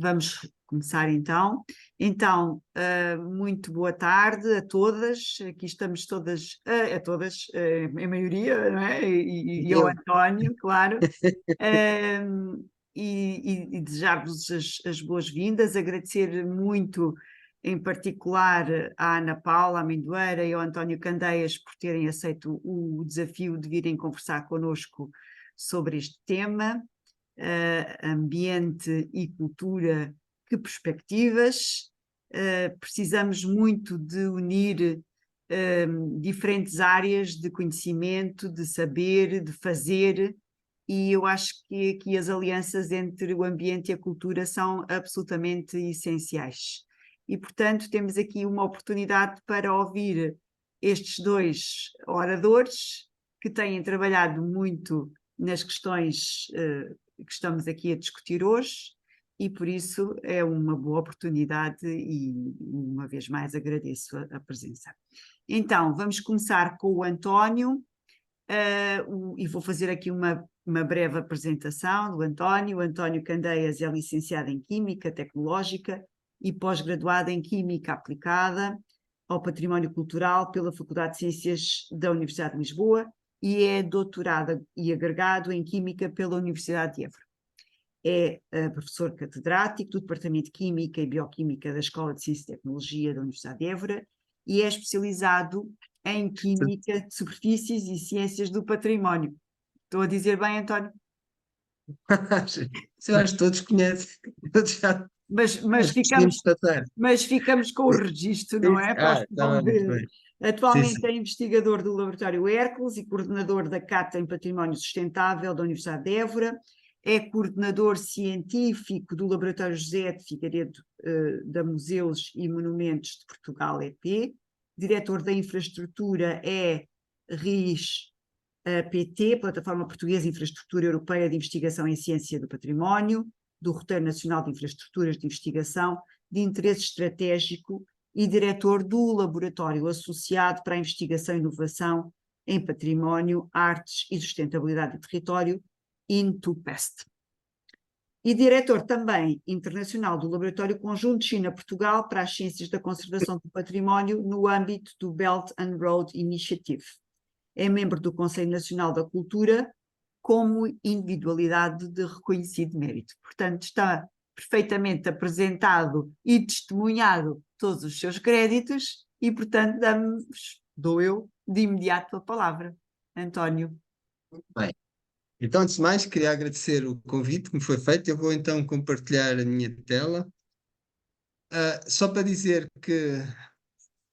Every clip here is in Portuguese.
Vamos começar então. Então, muito boa tarde a todas. Aqui estamos todas, a todas, em maioria, não é? E ao Eu. António, claro. E desejar-vos as boas-vindas, agradecer muito, em particular, à Ana Paula Amendoeira e ao António Candeias por terem aceito o desafio de virem conversar connosco sobre este tema. Ambiente e cultura, que perspectivas. Precisamos muito de unir diferentes áreas de conhecimento, de saber, de fazer, e eu acho que aqui as alianças entre o ambiente e a cultura são absolutamente essenciais. E, portanto, temos aqui uma oportunidade para ouvir estes dois oradores que têm trabalhado muito nas questões que estamos aqui a discutir hoje, e por isso é uma boa oportunidade e, uma vez mais, agradeço a presença. Então, vamos começar com o António, e vou fazer aqui uma breve apresentação do António. O António Candeias é licenciado em Química Tecnológica e pós-graduado em Química Aplicada ao Património Cultural pela Faculdade de Ciências da Universidade de Lisboa e é doutorado e agregado em Química pela Universidade de Évora. É professor catedrático do Departamento de Química e Bioquímica da Escola de Ciência e Tecnologia da Universidade de Évora e é especializado em Química de Superfícies e Ciências do Património. Estou a dizer bem, António? Eu acho que todos conhecem. Todos já Mas podemos passar. ficamos com o registro, não é? Para os que Está vão bem, muito ver. bem. Sim, Atualmente sim. é investigador do Laboratório Hércules e coordenador da Cata em Património Sustentável da Universidade de Évora. É coordenador científico do Laboratório José de Figueiredo da Museus e Monumentos de Portugal, EP. Diretor da infraestrutura é RIS PT, Plataforma Portuguesa de Infraestrutura Europeia de Investigação em Ciência do Património, do Roteiro Nacional de Infraestruturas de Investigação de Interesse Estratégico e diretor do Laboratório Associado para a Investigação e Inovação em Património, Artes e Sustentabilidade do Território, INTUPEST. E diretor também internacional do Laboratório Conjunto China-Portugal para as Ciências da Conservação do Património no âmbito do Belt and Road Initiative. É membro do Conselho Nacional da Cultura como individualidade de reconhecido mérito. Portanto, está perfeitamente apresentado e testemunhado todos os seus créditos e, portanto, dou eu de imediato a palavra. António. Bem, então, antes de mais, queria agradecer o convite que me foi feito. Eu vou então compartilhar a minha tela. Só para dizer que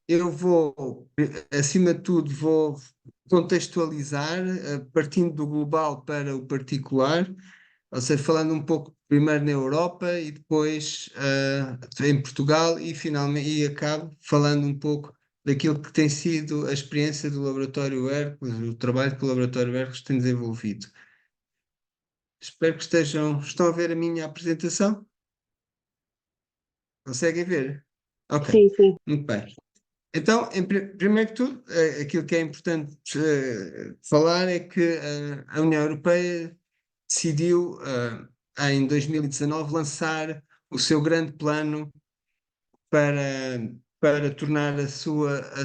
eu vou, acima de tudo, vou contextualizar, partindo do global para o particular, ou seja, falando um pouco primeiro na Europa e depois em Portugal e finalmente e acabo falando um pouco daquilo que tem sido a experiência do Laboratório Hércules, o trabalho que o Laboratório Hércules tem desenvolvido. Espero que estão a ver a minha apresentação. Conseguem ver? Ok, Sim, sim. muito bem. Então, primeiro que tudo, aquilo que é importante falar é que a União Europeia decidiu, em 2019, lançar o seu grande plano para tornar a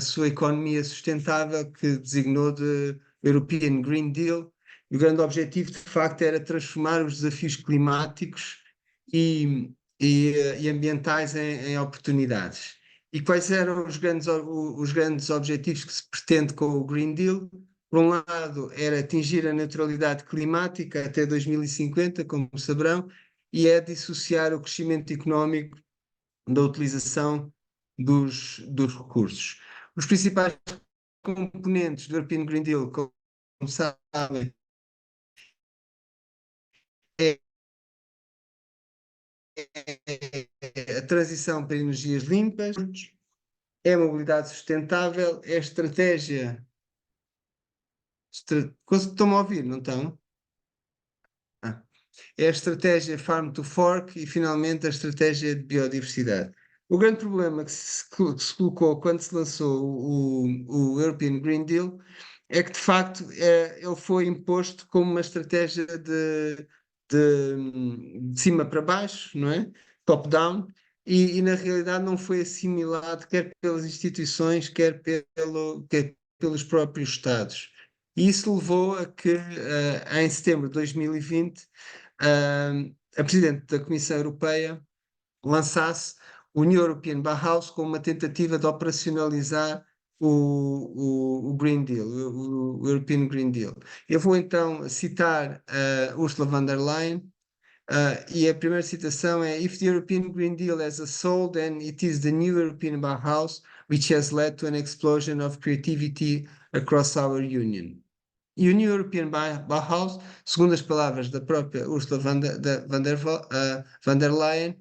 sua economia sustentável, que designou de European Green Deal. E o grande objetivo, de facto, era transformar os desafios climáticos e ambientais em oportunidades. E quais eram os grandes objetivos que se pretende com o Green Deal? Por um lado, era atingir a neutralidade climática até 2050, como saberão, e é dissociar o crescimento económico da utilização dos recursos. Os principais componentes do European Green Deal, como sabem, é a transição para energias limpas, é a mobilidade sustentável, é a estratégia. Estão-me a ouvir, não estão? É a estratégia Farm to Fork e, finalmente, a estratégia de biodiversidade. O grande problema que se colocou quando se lançou o European Green Deal é que, de facto, ele foi imposto como uma estratégia de cima para baixo, não é? top-down, e na realidade não foi assimilado quer pelas instituições, quer pelos próprios Estados. E isso levou a que, em setembro de 2020, a Presidente da Comissão Europeia lançasse o New European Bauhaus como uma tentativa de operacionalizar o Green Deal, o European Green Deal. Eu vou então citar Ursula von der Leyen, e a primeira citação é: If the European Green Deal has a soul, then it is the new European Bauhaus, which has led to an explosion of creativity across our union. E o New European Bauhaus, segundo as palavras da própria Ursula von der Leyen,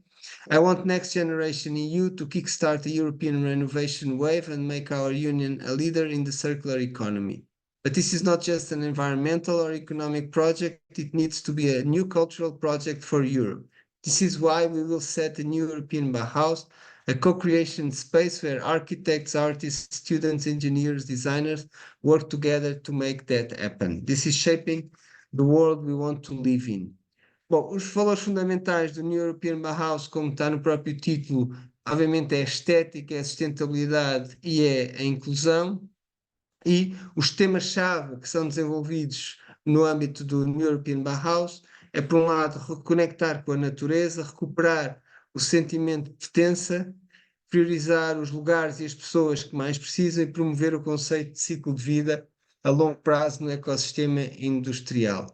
I want next generation EU to kickstart the European renovation wave and make our union a leader in the circular economy. But this is not just an environmental or economic project, it needs to be a new cultural project for Europe. This is why we will set a new European Bauhaus, a co-creation space where architects, artists, students, engineers, designers work together to make that happen. This is shaping the world we want to live in. Bom, os valores fundamentais do New European Bauhaus, como está no próprio título, obviamente é a estética, é a sustentabilidade e é a inclusão. E os temas-chave que são desenvolvidos no âmbito do New European Bauhaus é, por um lado, reconectar com a natureza, recuperar o sentimento de pertença, priorizar os lugares e as pessoas que mais precisam e promover o conceito de ciclo de vida a longo prazo no ecossistema industrial.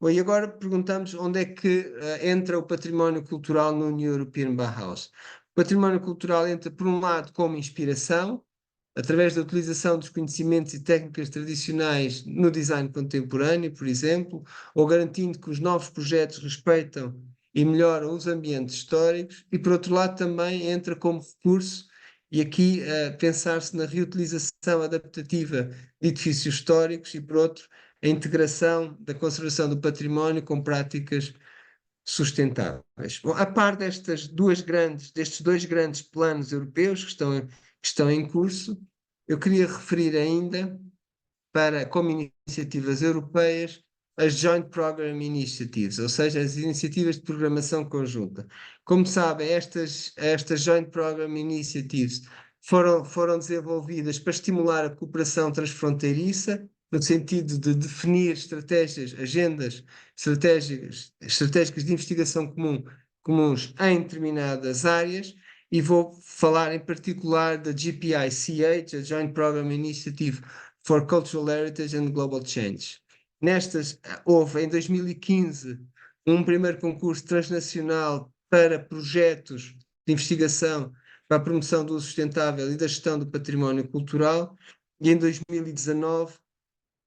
Bom, e agora perguntamos onde é que entra o património cultural no New European Bauhaus. O património cultural entra, por um lado, como inspiração, através da utilização dos conhecimentos e técnicas tradicionais no design contemporâneo, por exemplo, ou garantindo que os novos projetos respeitam e melhoram os ambientes históricos, e por outro lado também entra como recurso, e aqui pensar-se na reutilização adaptativa de edifícios históricos, e por outro, a integração da conservação do património com práticas sustentáveis. Bom, a par destes dois grandes planos europeus que estão em curso, eu queria referir ainda, como iniciativas europeias, as Joint Program Initiatives, ou seja, as iniciativas de programação conjunta. Como sabem, estas Joint Program Initiatives foram desenvolvidas para estimular a cooperação transfronteiriça, no sentido de definir agendas estratégicas de investigação comuns em determinadas áreas, e vou falar em particular da GPI-CH, a Joint Program Initiative for Cultural Heritage and Global Change. Nestas, houve em 2015 um primeiro concurso transnacional para projetos de investigação para a promoção do uso sustentável e da gestão do património cultural, e em 2019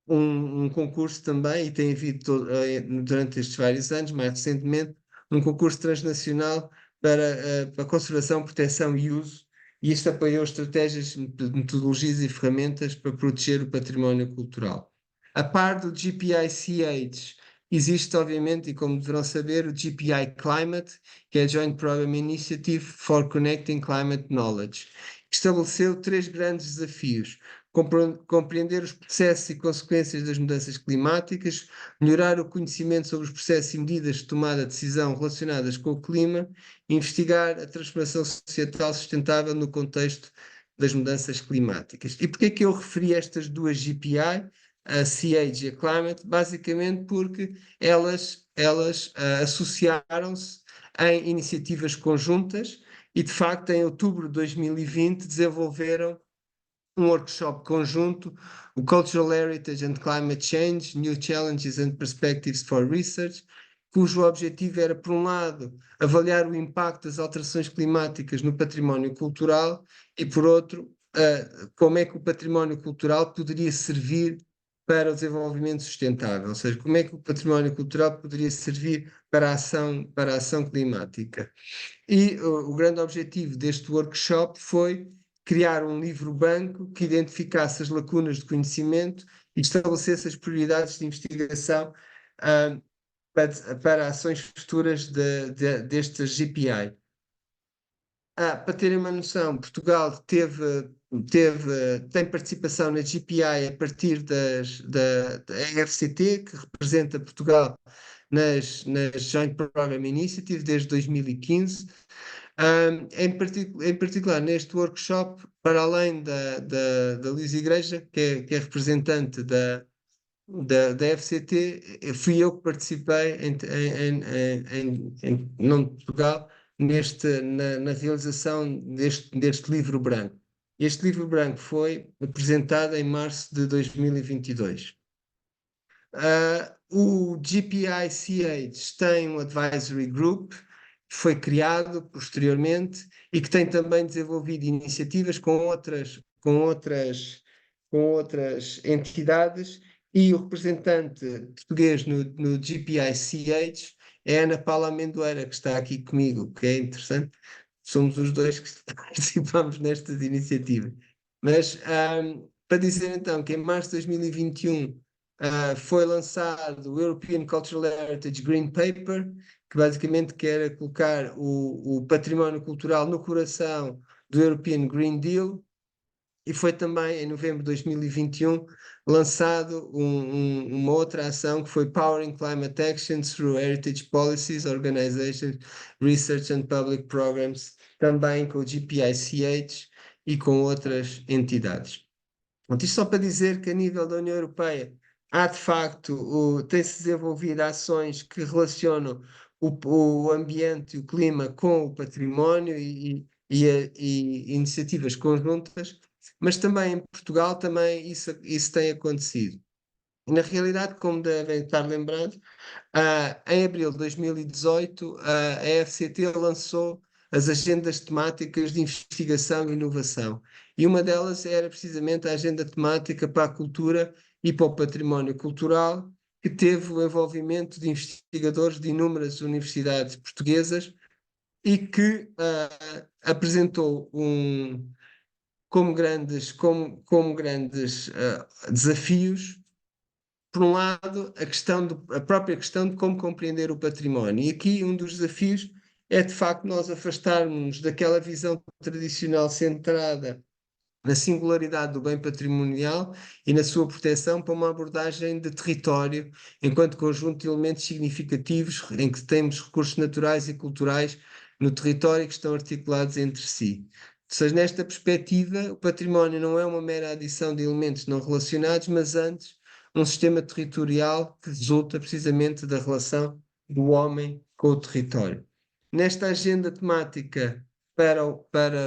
um concurso também, e tem havido durante estes vários anos, mais recentemente, um concurso transnacional para a conservação, proteção e uso, e isto apoiou estratégias, metodologias e ferramentas para proteger o património cultural. A par do GPI-CH, existe, obviamente, e como deverão saber, o GPI Climate, que é a Joint Program Initiative for Connecting Climate Knowledge, que estabeleceu 3 grandes desafios: compreender os processos e consequências das mudanças climáticas, melhorar o conhecimento sobre os processos e medidas de tomada de decisão relacionadas com o clima, e investigar a transformação societal sustentável no contexto das mudanças climáticas. E porquê é que eu referi estas duas GPI, a CH e a Climate? Basicamente porque elas associaram-se em iniciativas conjuntas e, de facto, em outubro de 2020 desenvolveram um workshop conjunto, o Cultural Heritage and Climate Change, New Challenges and Perspectives for Research, cujo objetivo era, por um lado, avaliar o impacto das alterações climáticas no património cultural e, por outro, como é que o património cultural poderia servir para o desenvolvimento sustentável, ou seja, como é que o património cultural poderia servir para a ação climática. E o grande objetivo deste workshop foi criar um livro-banco que identificasse as lacunas de conhecimento e estabelecesse as prioridades de investigação para ações futuras destas GPI. Para terem uma noção, Portugal tem participação na GPI a partir da RCT, que representa Portugal nas Joint Program Initiative desde 2015. Em particular, neste workshop, para além da Luís Igreja, que é representante da FCT, fui eu que participei não de Portugal, na realização deste livro branco. Este livro branco foi apresentado em março de 2022. O GPI-CH tem um advisory group que foi criado posteriormente e que tem também desenvolvido iniciativas com outras entidades, e o representante português no GPI-CH é a Ana Paula Amendoeira, que está aqui comigo, que é interessante. Somos os dois que participamos nestas iniciativas. Mas para dizer então que em março de 2021 foi lançado o European Cultural Heritage Green Paper, que basicamente quer colocar o património cultural no coração do European Green Deal, e foi também em novembro de 2021 lançado uma outra ação que foi Powering Climate Action through Heritage Policies, Organizations, Research and Public Programs, também com o GPICH e com outras entidades. Isto só para dizer que a nível da União Europeia há de facto, tem-se desenvolvido ações que relacionam o ambiente e o clima com o património e iniciativas conjuntas, mas também em Portugal também isso tem acontecido. E na realidade, como devem estar lembrados, em abril de 2018, a FCT lançou as agendas temáticas de investigação e inovação. E uma delas era precisamente a agenda temática para a cultura e para o património cultural, que teve o envolvimento de investigadores de inúmeras universidades portuguesas e que apresentou como grandes desafios, por um lado, a própria questão de como compreender o património. E aqui um dos desafios é, de facto, nós afastarmos daquela visão tradicional centrada na singularidade do bem patrimonial e na sua proteção, para uma abordagem de território enquanto conjunto de elementos significativos em que temos recursos naturais e culturais no território que estão articulados entre si. Ou seja, nesta perspectiva, o património não é uma mera adição de elementos não relacionados, mas antes um sistema territorial que resulta precisamente da relação do homem com o território. Nesta agenda temática para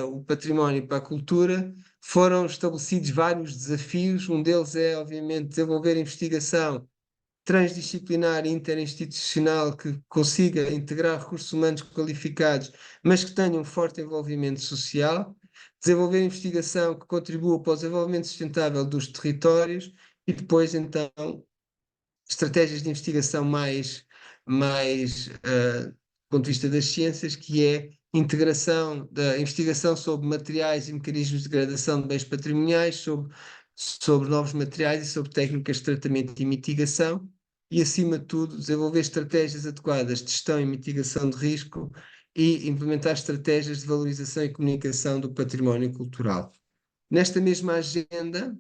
o património e para a cultura, foram estabelecidos vários desafios. Um deles é, obviamente, desenvolver investigação transdisciplinar e interinstitucional que consiga integrar recursos humanos qualificados, mas que tenha um forte envolvimento social, desenvolver investigação que contribua para o desenvolvimento sustentável dos territórios, e depois, então, estratégias de investigação do ponto de vista das ciências, que é integração da investigação sobre materiais e mecanismos de degradação de bens patrimoniais, sobre novos materiais e sobre técnicas de tratamento e mitigação, e, acima de tudo, desenvolver estratégias adequadas de gestão e mitigação de risco e implementar estratégias de valorização e comunicação do património cultural. Nesta mesma agenda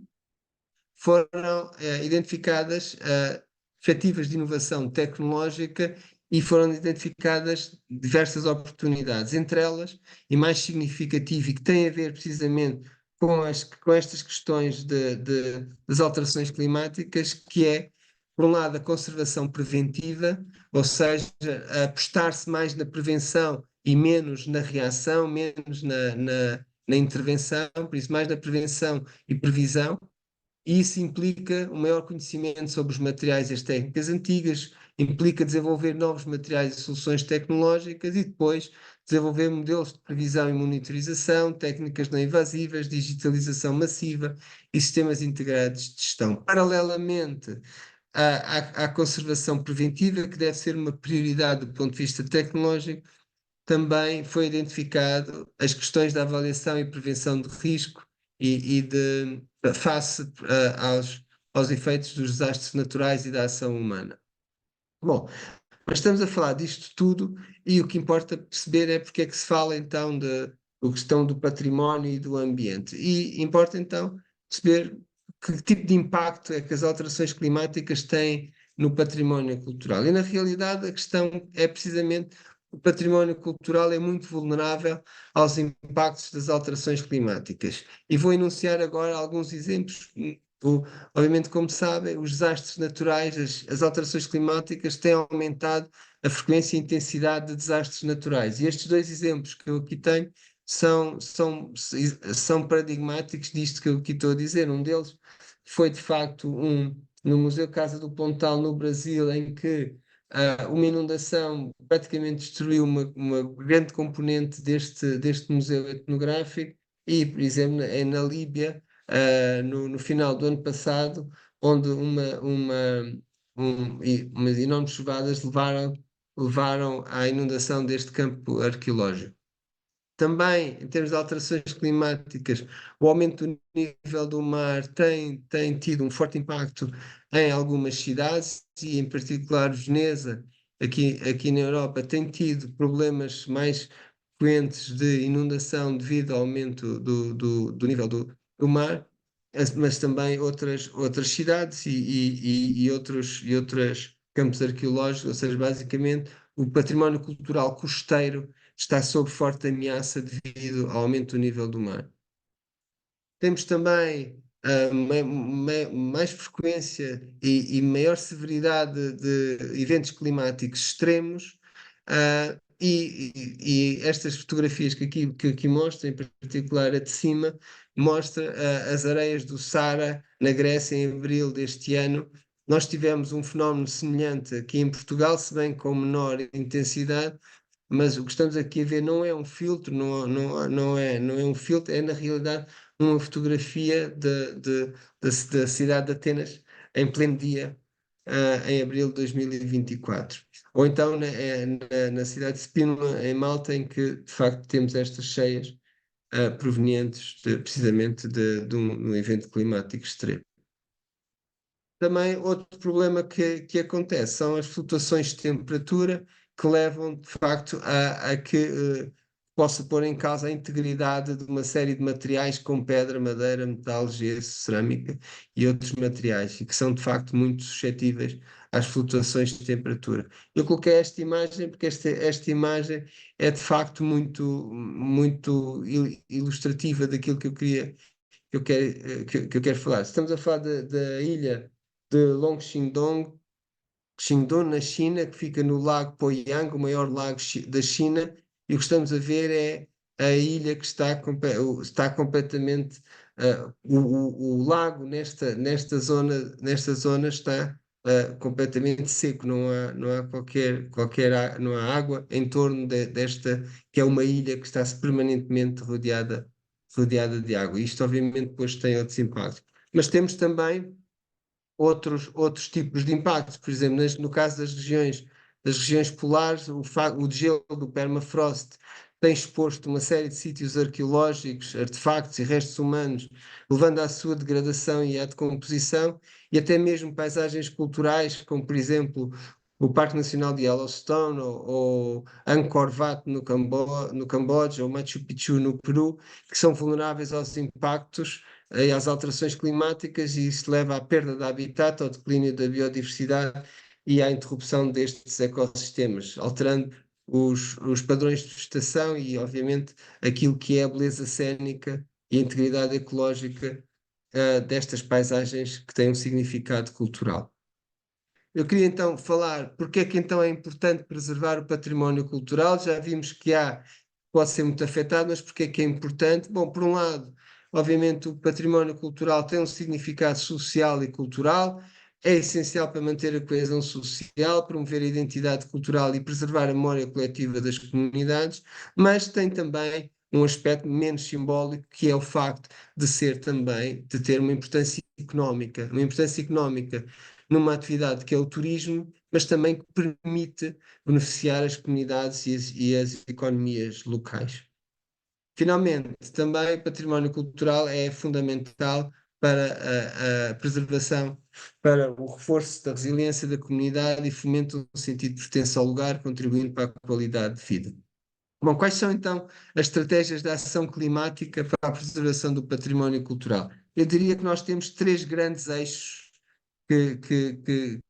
foram identificadas perspectivas de inovação tecnológica e foram identificadas diversas oportunidades, entre elas, e mais significativo, e que tem a ver precisamente com estas questões das alterações climáticas, que é, por um lado, a conservação preventiva, ou seja, apostar-se mais na prevenção e menos na reação, menos na intervenção, por isso mais na prevenção e previsão. E isso implica um maior conhecimento sobre os materiais e as técnicas antigas, implica desenvolver novos materiais e soluções tecnológicas e depois desenvolver modelos de previsão e monitorização, técnicas não invasivas, digitalização massiva e sistemas integrados de gestão. Paralelamente à conservação preventiva, que deve ser uma prioridade do ponto de vista tecnológico, também foi identificado as questões da avaliação e prevenção de risco e face aos efeitos dos desastres naturais e da ação humana. Bom, mas estamos a falar disto tudo e o que importa perceber é porque é que se fala então da questão do património e do ambiente. E importa então perceber que tipo de impacto é que as alterações climáticas têm no património cultural. E, na realidade, a questão é precisamente o património cultural é muito vulnerável aos impactos das alterações climáticas. E vou enunciar agora alguns exemplos. Obviamente, como sabem, os desastres naturais, as alterações climáticas têm aumentado a frequência e intensidade de desastres naturais. E estes dois exemplos que eu aqui tenho são paradigmáticos disto que eu aqui estou a dizer. Um deles foi, de facto, no Museu Casa do Pontal, no Brasil, em que uma inundação praticamente destruiu uma grande componente deste museu etnográfico e, por exemplo, na Líbia, no final do ano passado, onde umas enormes chuvadas levaram à inundação deste campo arqueológico. Também, em termos de alterações climáticas, o aumento do nível do mar tem tido um forte impacto em algumas cidades, e em particular Veneza, aqui na Europa, tem tido problemas mais frequentes de inundação devido ao aumento do nível do mar, mas também outras cidades e outros campos arqueológicos, ou seja, basicamente o património cultural costeiro está sob forte ameaça devido ao aumento do nível do mar. Temos também mais frequência e maior severidade de eventos climáticos extremos, e estas fotografias que aqui mostro, em particular a de cima, mostra as areias do Sara, na Grécia, em abril deste ano. Nós tivemos um fenómeno semelhante aqui em Portugal, se bem com menor intensidade, mas o que estamos aqui a ver não é um filtro, não é um filtro, é na realidade uma fotografia da cidade de Atenas em pleno dia, em abril de 2024. Ou então na cidade de Spínola, em Malta, em que de facto temos estas cheias provenientes precisamente de um evento climático extremo. Também outro problema que acontece são as flutuações de temperatura que levam, de facto, a que possa pôr em causa a integridade de uma série de materiais como pedra, madeira, metal, gesso, cerâmica e outros materiais, e que são, de facto, muito suscetíveis às flutuações de temperatura. Eu coloquei esta imagem porque esta imagem é, de facto, muito ilustrativa daquilo que eu quero falar. Estamos a falar da ilha de Qingdong, na China, que fica no Lago Poyang, o maior lago da China, e o que estamos a ver é a ilha que está completamente. O lago nesta zona está completamente seco, não há não há água em torno desta, que é uma ilha que está permanentemente rodeada de água. Isto, obviamente, depois tem outros impactos. Mas temos também outros tipos de impactos. Por exemplo, no caso das regiões polares, o degelo do permafrost tem exposto uma série de sítios arqueológicos, artefactos e restos humanos, levando à sua degradação e à decomposição, e até mesmo paisagens culturais, como por exemplo o Parque Nacional de Yellowstone, ou Angkor Wat no Camboja, ou Machu Picchu no Peru, que são vulneráveis aos impactos e às alterações climáticas, e isso leva à perda de habitat, ao declínio da biodiversidade e à interrupção destes ecossistemas, alterando os padrões de vegetação e, obviamente, aquilo que é a beleza cênica e a integridade ecológica destas paisagens que têm um significado cultural. Eu queria então falar porque é que então é importante preservar o património cultural. Já vimos que pode ser muito afetado, mas porque é que é importante? Bom, por um lado, obviamente o património cultural tem um significado social e cultural, é essencial para manter a coesão social, promover a identidade cultural e preservar a memória coletiva das comunidades, mas tem também um aspecto menos simbólico, que é o facto de ter uma importância económica numa atividade que é o turismo, mas também que permite beneficiar as comunidades e as economias locais. Finalmente, também o património cultural é fundamental para a preservação, para o reforço da resiliência da comunidade e fomento um sentido de pertença ao lugar, contribuindo para a qualidade de vida. Bom, quais são então as estratégias de ação climática para a preservação do património cultural? Eu diria que nós temos três grandes eixos que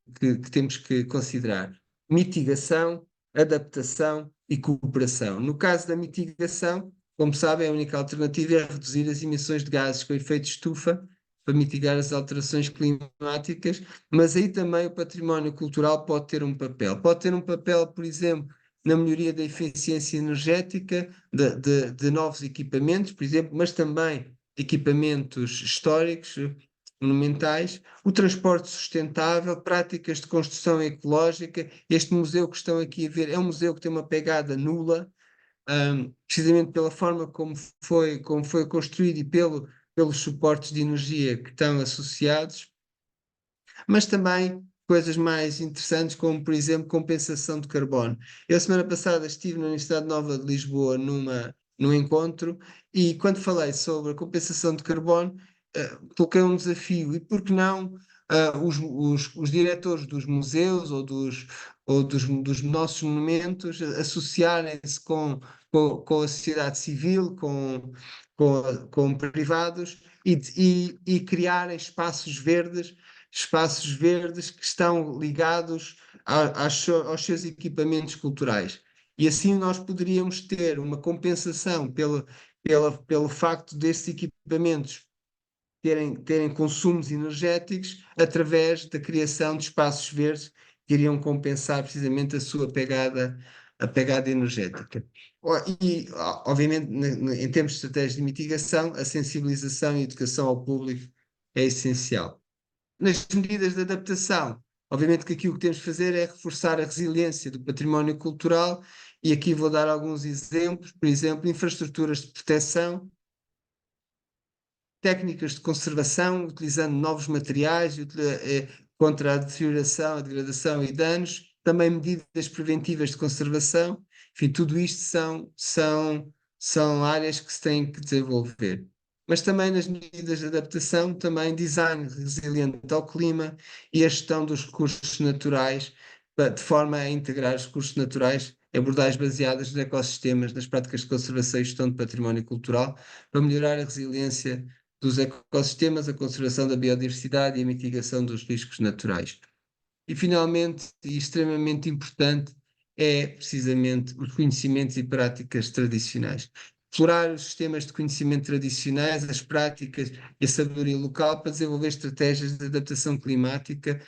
temos que considerar: mitigação, adaptação e cooperação. No caso da mitigação, como sabem, a única alternativa é reduzir as emissões de gases com efeito de estufa para mitigar as alterações climáticas, mas aí também o património cultural pode ter um papel. Pode ter um papel, por exemplo, na melhoria da eficiência energética de novos equipamentos, por exemplo, mas também de equipamentos históricos, monumentais, o transporte sustentável, práticas de construção ecológica. Este museu que estão aqui a ver é um museu que tem uma pegada nula, precisamente pela forma como foi construído e pelos suportes de energia que estão associados, mas também coisas mais interessantes, como, por exemplo, compensação de carbono. Eu, semana passada, estive na Universidade Nova de Lisboa num encontro e, quando falei sobre a compensação de carbono, coloquei um desafio. E por que não os diretores dos museus ou dos nossos monumentos associarem-se com a sociedade civil, com privados e criarem espaços verdes que estão ligados aos seus equipamentos culturais. E assim nós poderíamos ter uma compensação pelo facto desses equipamentos terem consumos energéticos através da criação de espaços verdes que iriam compensar precisamente a pegada energética. Obviamente, em termos de estratégias de mitigação, a sensibilização e educação ao público é essencial. Nas medidas de adaptação, obviamente que aquilo que temos de fazer é reforçar a resiliência do património cultural, e aqui vou dar alguns exemplos, por exemplo, infraestruturas de proteção, técnicas de conservação, utilizando novos materiais contra a deterioração, a degradação e danos, também medidas preventivas de conservação. Enfim, tudo isto são áreas que se têm que desenvolver. Mas também nas medidas de adaptação, também design resiliente ao clima e a gestão dos recursos naturais, de forma a integrar os recursos naturais, abordagens baseadas nos ecossistemas, nas práticas de conservação e gestão de património cultural, para melhorar a resiliência dos ecossistemas, a conservação da biodiversidade e a mitigação dos riscos naturais. E, finalmente, e extremamente importante, é precisamente os conhecimentos e práticas tradicionais. Explorar os sistemas de conhecimento tradicionais, as práticas e a sabedoria local para desenvolver estratégias de adaptação climática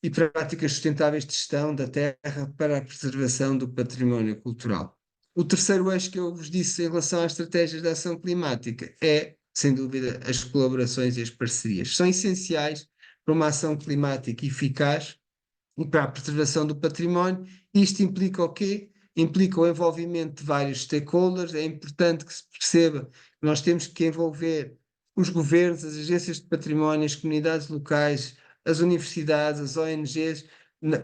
e práticas sustentáveis de gestão da terra para a preservação do património cultural. O terceiro eixo que eu vos disse em relação às estratégias de ação climática é, sem dúvida, as colaborações e as parcerias. São essenciais para uma ação climática eficaz e para a preservação do património. Isto implica o quê? Implica o envolvimento de vários stakeholders. É importante que se perceba que nós temos que envolver os governos, as agências de património, as comunidades locais, as universidades, as ONGs,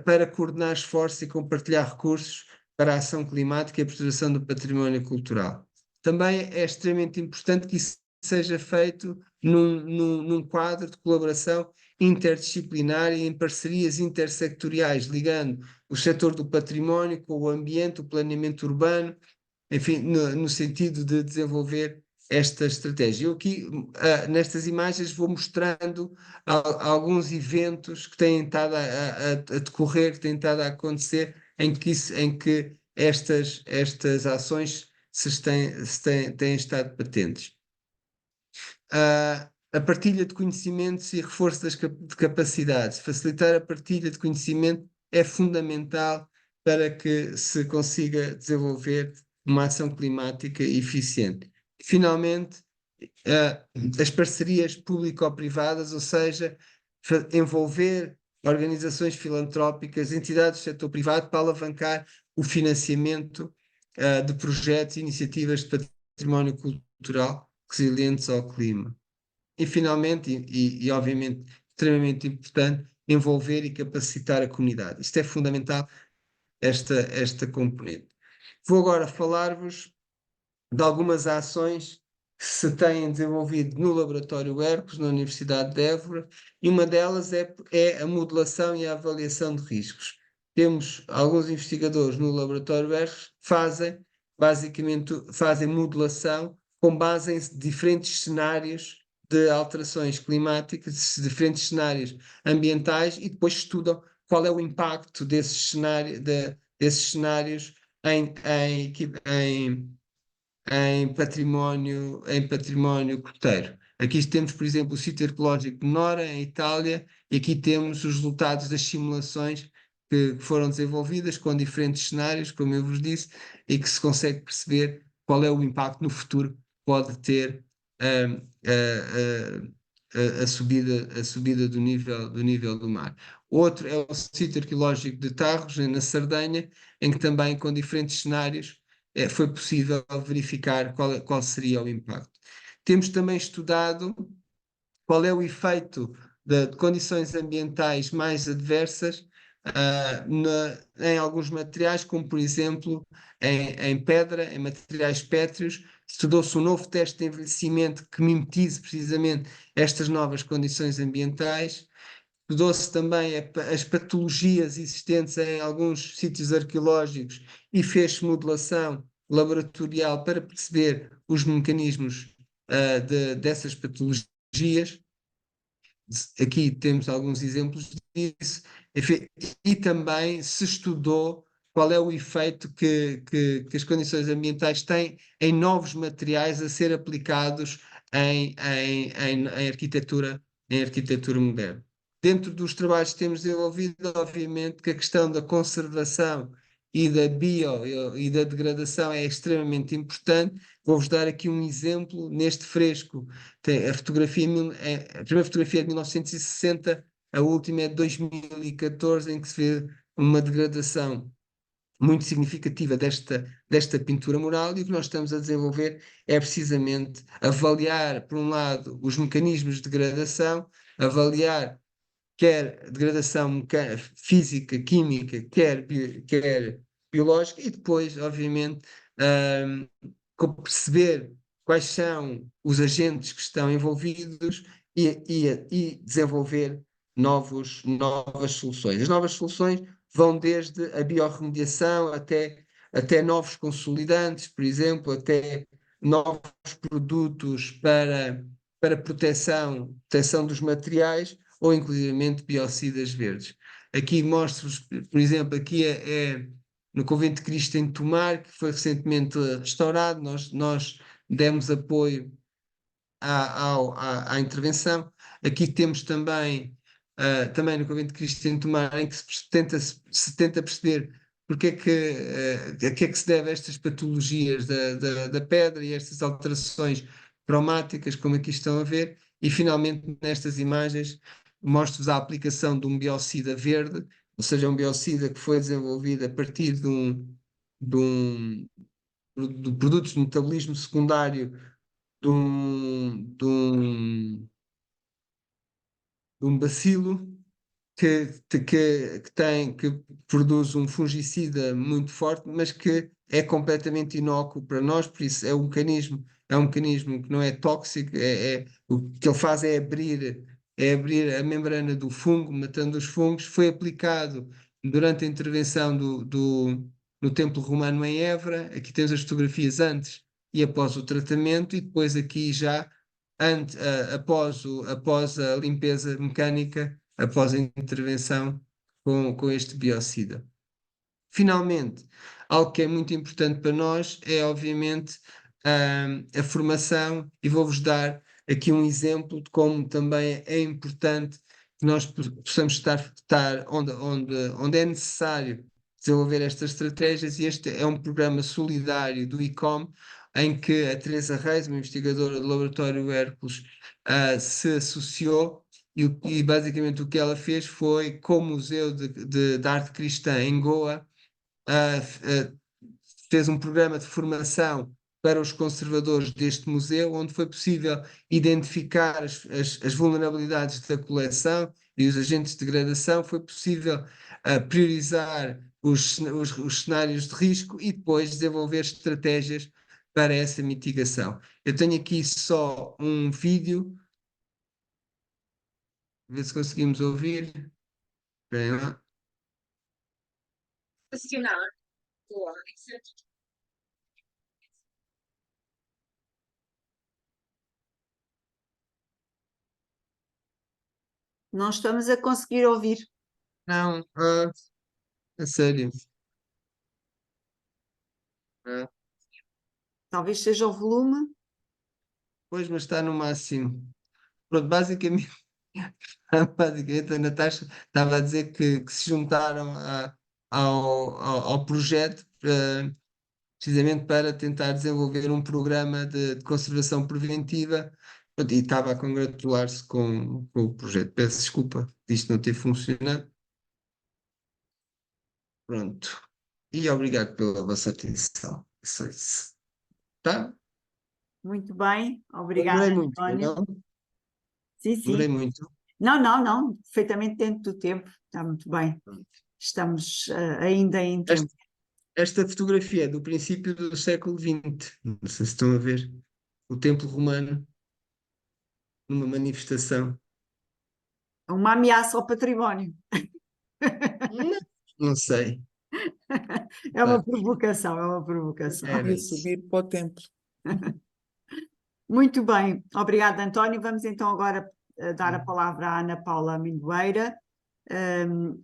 para coordenar esforços e compartilhar recursos para a ação climática e a preservação do património cultural. Também é extremamente importante que isso seja feito num quadro de colaboração interdisciplinar e em parcerias intersectoriais, ligando o setor do património com o ambiente, o planeamento urbano, enfim, no sentido de desenvolver esta estratégia. Eu aqui, nestas imagens, vou mostrando alguns eventos que têm estado a decorrer, que têm estado a acontecer, em que estas ações têm estado patentes. A partilha de conhecimentos e reforço de capacidades. Facilitar a partilha de conhecimento é fundamental para que se consiga desenvolver uma ação climática eficiente. Finalmente, as parcerias público-privadas, ou seja, envolver organizações filantrópicas, entidades do setor privado para alavancar o financiamento de projetos e iniciativas de património cultural resilientes ao clima. E, finalmente, e obviamente extremamente importante, envolver e capacitar a comunidade. Isto é fundamental, esta componente. Vou agora falar-vos de algumas ações que se têm desenvolvido no Laboratório Hercos, na Universidade de Évora, e uma delas é a modelação e a avaliação de riscos. Temos alguns investigadores no Laboratório Hercos que basicamente fazem modelação com base em diferentes cenários de alterações climáticas, diferentes cenários ambientais, e depois estudam qual é o impacto desses cenários em, em, em, em património costeiro. Aqui temos, por exemplo, o sítio arqueológico de Nora, em Itália, e aqui temos os resultados das simulações que foram desenvolvidas com diferentes cenários, como eu vos disse, e que se consegue perceber qual é o impacto no futuro que pode ter hum, a subida do nível do mar. Outro é o sítio arqueológico de Taros, na Sardenha, em que também, com diferentes cenários, foi possível verificar qual seria o impacto. Temos também estudado qual é o efeito de condições ambientais mais adversas em alguns materiais, como por exemplo em pedra, em materiais pétreos. Estudou-se um novo teste de envelhecimento que mimetize precisamente estas novas condições ambientais. Estudou-se também as patologias existentes em alguns sítios arqueológicos e fez-se modelação laboratorial para perceber os mecanismos dessas patologias. Aqui temos alguns exemplos disso. Enfim, e também se estudou qual é o efeito que as condições ambientais têm em novos materiais a ser aplicados em arquitetura moderna. Dentro dos trabalhos que temos desenvolvido, obviamente que a questão da conservação e da e da degradação é extremamente importante. Vou-vos dar aqui um exemplo neste fresco. Tem a fotografia, a primeira fotografia é de 1960, a última é de 2014, em que se vê uma degradação muito significativa desta pintura mural, e o que nós estamos a desenvolver é precisamente avaliar, por um lado, os mecanismos de degradação, avaliar quer degradação física, química, quer biológica, e depois, obviamente, ahm, perceber quais são os agentes que estão envolvidos e desenvolver novas soluções. As novas soluções vão desde a biorremediação até novos consolidantes, por exemplo, até novos produtos para proteção dos materiais, ou inclusivamente biocidas verdes. Aqui mostro-vos, por exemplo, aqui é no Convento de Cristo em Tomar, que foi recentemente restaurado. Nós demos apoio à intervenção. Aqui temos também no Convento de Cristo em Tomar, em que se tenta perceber porque a que é que se deve estas patologias da pedra e estas alterações cromáticas, como aqui estão a ver, e finalmente nestas imagens mostro-vos a aplicação de um biocida verde, ou seja, um biocida que foi desenvolvido a partir de um de produtos de metabolismo secundário de um bacilo que produz um fungicida muito forte, mas que é completamente inócuo para nós, por isso é um mecanismo que não é tóxico, o que ele faz é abrir a membrana do fungo, matando os fungos. Foi aplicado durante a intervenção no Templo Romano em Évora. Aqui temos as fotografias antes e após o tratamento, e depois aqui já após a limpeza mecânica, após a intervenção com este biocida. Finalmente, algo que é muito importante para nós é, obviamente, a formação, e vou-vos dar aqui um exemplo de como também é importante que nós possamos estar onde é necessário desenvolver estas estratégias, e este é um programa solidário do ICOM, em que a Teresa Reis, uma investigadora do Laboratório Hércules, se associou, e basicamente o que ela fez foi, com o Museu de Arte Cristã em Goa, fez um programa de formação para os conservadores deste museu, onde foi possível identificar as vulnerabilidades da coleção e os agentes de degradação. Foi possível priorizar os cenários de risco e depois desenvolver estratégias para essa mitigação. Eu tenho aqui só um vídeo, ver se conseguimos ouvir. Esperem lá. Não estamos a conseguir ouvir. Não, a sério. Ah, Talvez seja o volume. pois, mas está no máximo. Pronto, basicamente, basicamente a Natasha estava a dizer que se juntaram ao projeto precisamente para tentar desenvolver um programa de conservação preventiva. Pronto, e estava a congratular-se com o projeto. Peço desculpa disto não ter funcionado. Pronto. E obrigado pela vossa atenção. Só isso. Tá? Muito bem, Não obrigada, demorei muito, António. não? Sim, Demorei sim. muito. Não, não, não, perfeitamente dentro do tempo, está muito bem. Pronto. Estamos ainda em tempo. Esta, esta fotografia é do princípio do século XX. Não sei se estão a ver. O Templo Romano numa manifestação. Uma ameaça ao património. Não, não sei. É uma Tá, provocação, é uma provocação. era Ia isso. subir para o templo. Muito bem, obrigada, António. Vamos então agora dar a palavra à Ana Paula Amendoeira,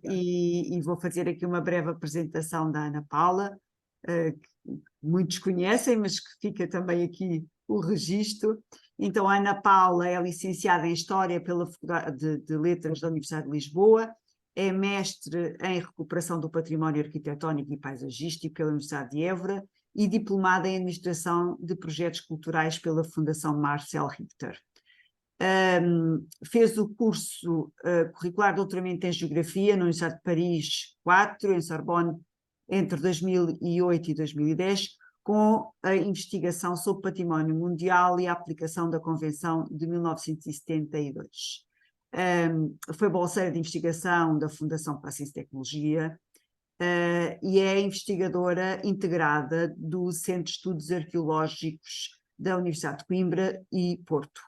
e vou fazer aqui uma breve apresentação da Ana Paula, que muitos conhecem, mas que fica também aqui o registro. Então, a Ana Paula é licenciada em História pela Faculdade de Letras da Universidade de Lisboa, é mestre em Recuperação do Património Arquitetónico e Paisagístico pela Universidade de Évora e diplomada em Administração de Projetos Culturais pela Fundação Marcel Richter. Fez o curso curricular de doutoramento em Geografia na Universidade de Paris 4, em Sorbonne, entre 2008 e 2010, com a investigação sobre património mundial e a aplicação da Convenção de 1972. Foi bolseira de investigação da Fundação para a Ciência e Tecnologia, e é investigadora integrada do Centro de Estudos Arqueológicos da Universidade de Coimbra e Porto.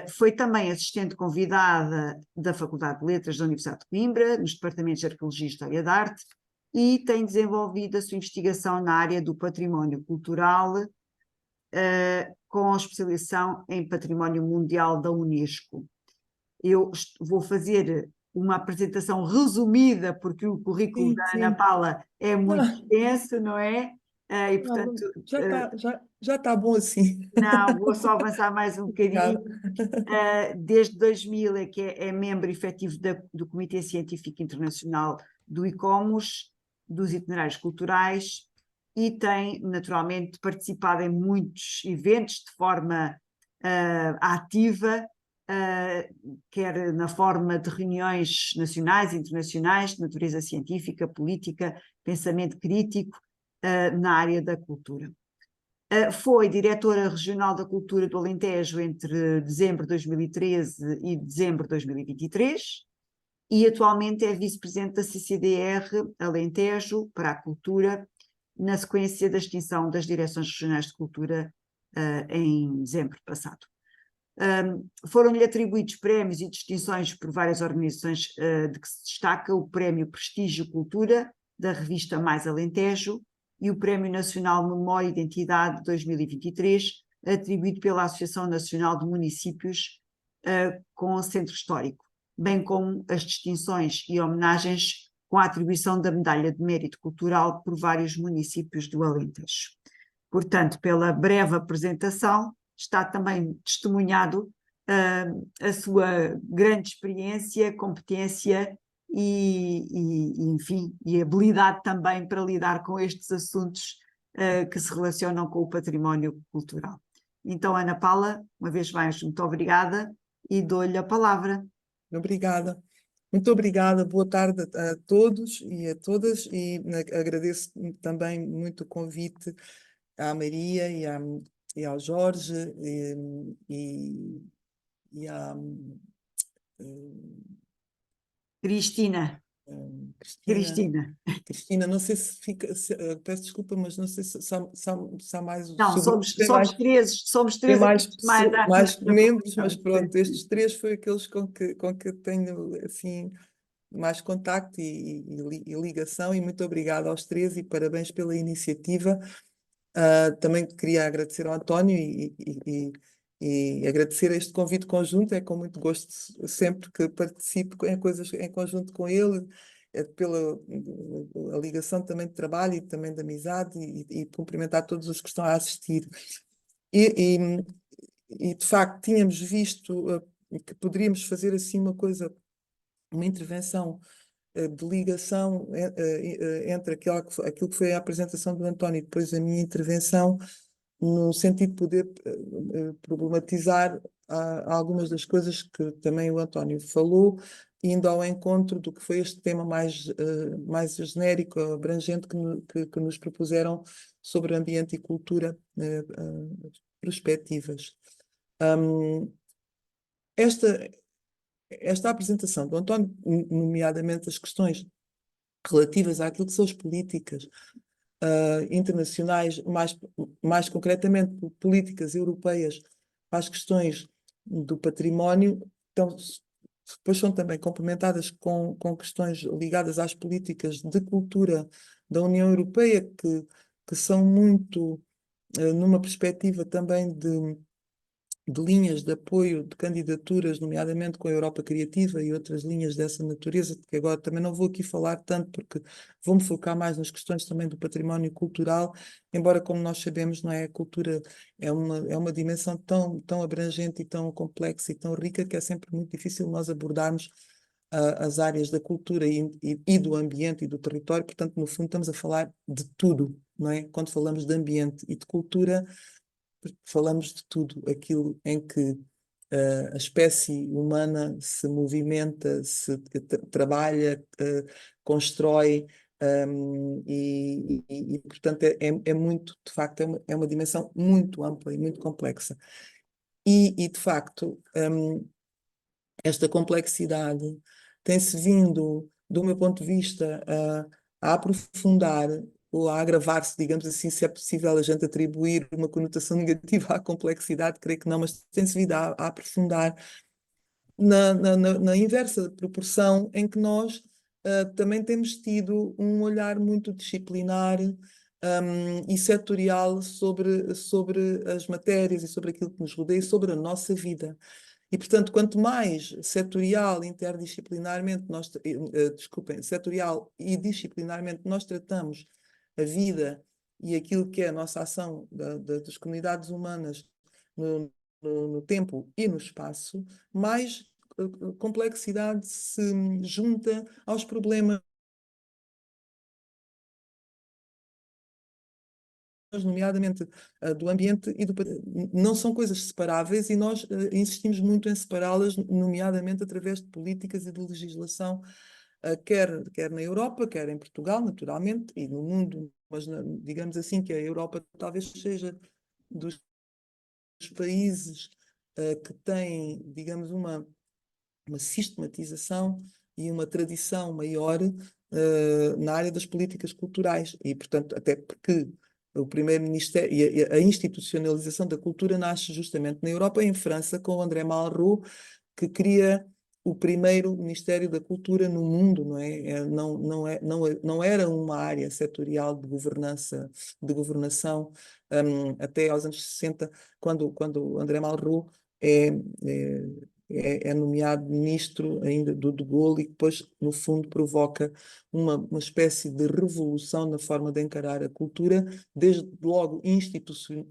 Foi também assistente convidada da Faculdade de Letras da Universidade de Coimbra, nos departamentos de Arqueologia e História da Arte, e tem desenvolvido a sua investigação na área do património cultural, com especialização em património mundial da Unesco. Eu vou fazer uma apresentação resumida, porque o currículo Sim, da Ana sim. Paula é muito Ah, extenso, não é? E, não, portanto, já tá bom assim. não, vou só avançar mais um Obrigada. bocadinho. Desde 2000 é que é membro efetivo do Comitê Científico Internacional do ICOMOS, dos Itinerários Culturais, e tem naturalmente participado em muitos eventos de forma ativa, quer na forma de reuniões nacionais e internacionais de natureza científica, política, pensamento crítico, na área da cultura. Foi diretora regional da Cultura do Alentejo entre dezembro de 2013 e dezembro de 2023 e atualmente é vice-presidente da CCDR Alentejo para a Cultura, na sequência da extinção das Direções Regionais de Cultura em dezembro passado. Foram-lhe atribuídos prémios e distinções por várias organizações, de que se destaca o Prémio Prestígio Cultura da revista Mais Alentejo e o Prémio Nacional Memória e Identidade 2023, atribuído pela Associação Nacional de Municípios com Centro Histórico, bem como as distinções e homenagens com a atribuição da Medalha de Mérito Cultural por vários municípios do Alentejo. Portanto, pela breve apresentação, está também testemunhado a sua grande experiência, competência enfim, e habilidade também para lidar com estes assuntos que se relacionam com o património cultural. Então, Ana Paula, uma vez mais, muito obrigada e dou-lhe a palavra. Obrigada. Muito obrigada. Boa tarde a todos e a todas. E agradeço também muito o convite à Maria e ao Jorge e à Cristina, Cristina. Cristina. Cristina, não sei se fica, peço desculpa, mas não sei se há mais Não, sobre, somos tem três aqui mais na membros, mas comissão. pronto, estes três foi aqueles com que tenho assim mais contacto e ligação, e muito obrigada aos três e parabéns pela iniciativa. Também queria agradecer ao António E agradecer este convite conjunto, é com muito gosto sempre que participo em coisas em conjunto com ele, pela a ligação também de trabalho e também de amizade, e cumprimentar todos os que estão a assistir. E, de facto tínhamos visto que poderíamos fazer assim uma coisa, uma intervenção de ligação entre aquilo que foi a apresentação do António e depois a minha intervenção, no sentido de poder problematizar algumas das coisas que também o António falou, indo ao encontro do que foi este tema mais genérico, abrangente, que nos propuseram sobre ambiente e cultura, perspectivas. Esta apresentação do António, nomeadamente as questões relativas àquilo que são as políticas internacionais, mais concretamente políticas europeias, às questões do património, então, depois são também complementadas com questões ligadas às políticas de cultura da União Europeia, que são muito numa perspectiva também de linhas de apoio de candidaturas, nomeadamente com a Europa Criativa e outras linhas dessa natureza, que agora também não vou aqui falar tanto, porque vou-me focar mais nas questões também do património cultural, embora, como nós sabemos, não é, a cultura é uma dimensão tão abrangente e tão complexa e tão rica, que é sempre muito difícil nós abordarmos as áreas da cultura e do ambiente e do território. Portanto, no fundo, estamos a falar de tudo, não é? Quando falamos de ambiente e de cultura, falamos de tudo aquilo em que a espécie humana se movimenta, se trabalha, constrói, portanto é muito, de facto, é uma dimensão muito ampla e muito complexa. De facto, esta complexidade tem-se vindo, do meu ponto de vista, a aprofundar ou a agravar-se, digamos assim, se é possível a gente atribuir uma conotação negativa à complexidade, creio que não, mas tem-se vindo a aprofundar na inversa proporção em que nós também temos tido um olhar muito disciplinar e setorial sobre as matérias e sobre aquilo que nos rodeia e sobre a nossa vida. E, portanto, quanto mais setorial, interdisciplinarmente, desculpem, setorial e disciplinarmente nós tratamos a vida e aquilo que é a nossa ação das comunidades humanas no tempo e no espaço, mais complexidade se junta aos problemas, nomeadamente do ambiente e não são coisas separáveis, e nós insistimos muito em separá-las, nomeadamente através de políticas e de legislação, quer na Europa, quer em Portugal, naturalmente, e no mundo, mas digamos assim que a Europa talvez seja dos países que têm, digamos, uma sistematização e uma tradição maior na área das políticas culturais. E, portanto, até porque o primeiro ministério e a institucionalização da cultura nasce justamente na Europa, em França, com o André Malraux, que cria o primeiro Ministério da Cultura no mundo, não é? Não era uma área setorial de governação, até aos anos 60, quando o André Malraux é nomeado ministro ainda do De Gaulle, e depois, no fundo, provoca uma espécie de revolução na forma de encarar a cultura, desde logo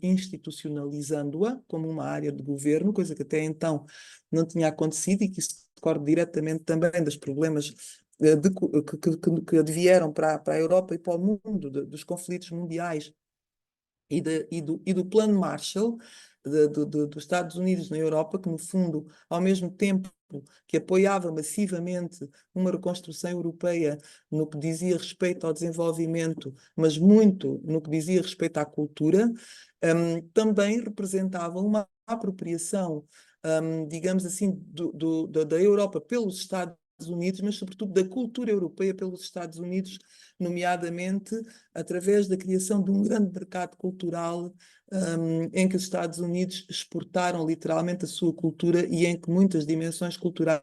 institucionalizando-a como uma área de governo, coisa que até então não tinha acontecido, e que isso decorre diretamente também dos problemas que advieram para a Europa e para o mundo, dos conflitos mundiais e do Plano Marshall dos Estados Unidos na Europa, que no fundo, ao mesmo tempo que apoiava massivamente uma reconstrução europeia no que dizia respeito ao desenvolvimento, mas muito no que dizia respeito à cultura, também representava uma apropriação, digamos assim, da Europa pelos Estados Unidos, mas sobretudo da cultura europeia pelos Estados Unidos, nomeadamente através da criação de um grande mercado cultural, em que os Estados Unidos exportaram literalmente a sua cultura e em que muitas dimensões culturais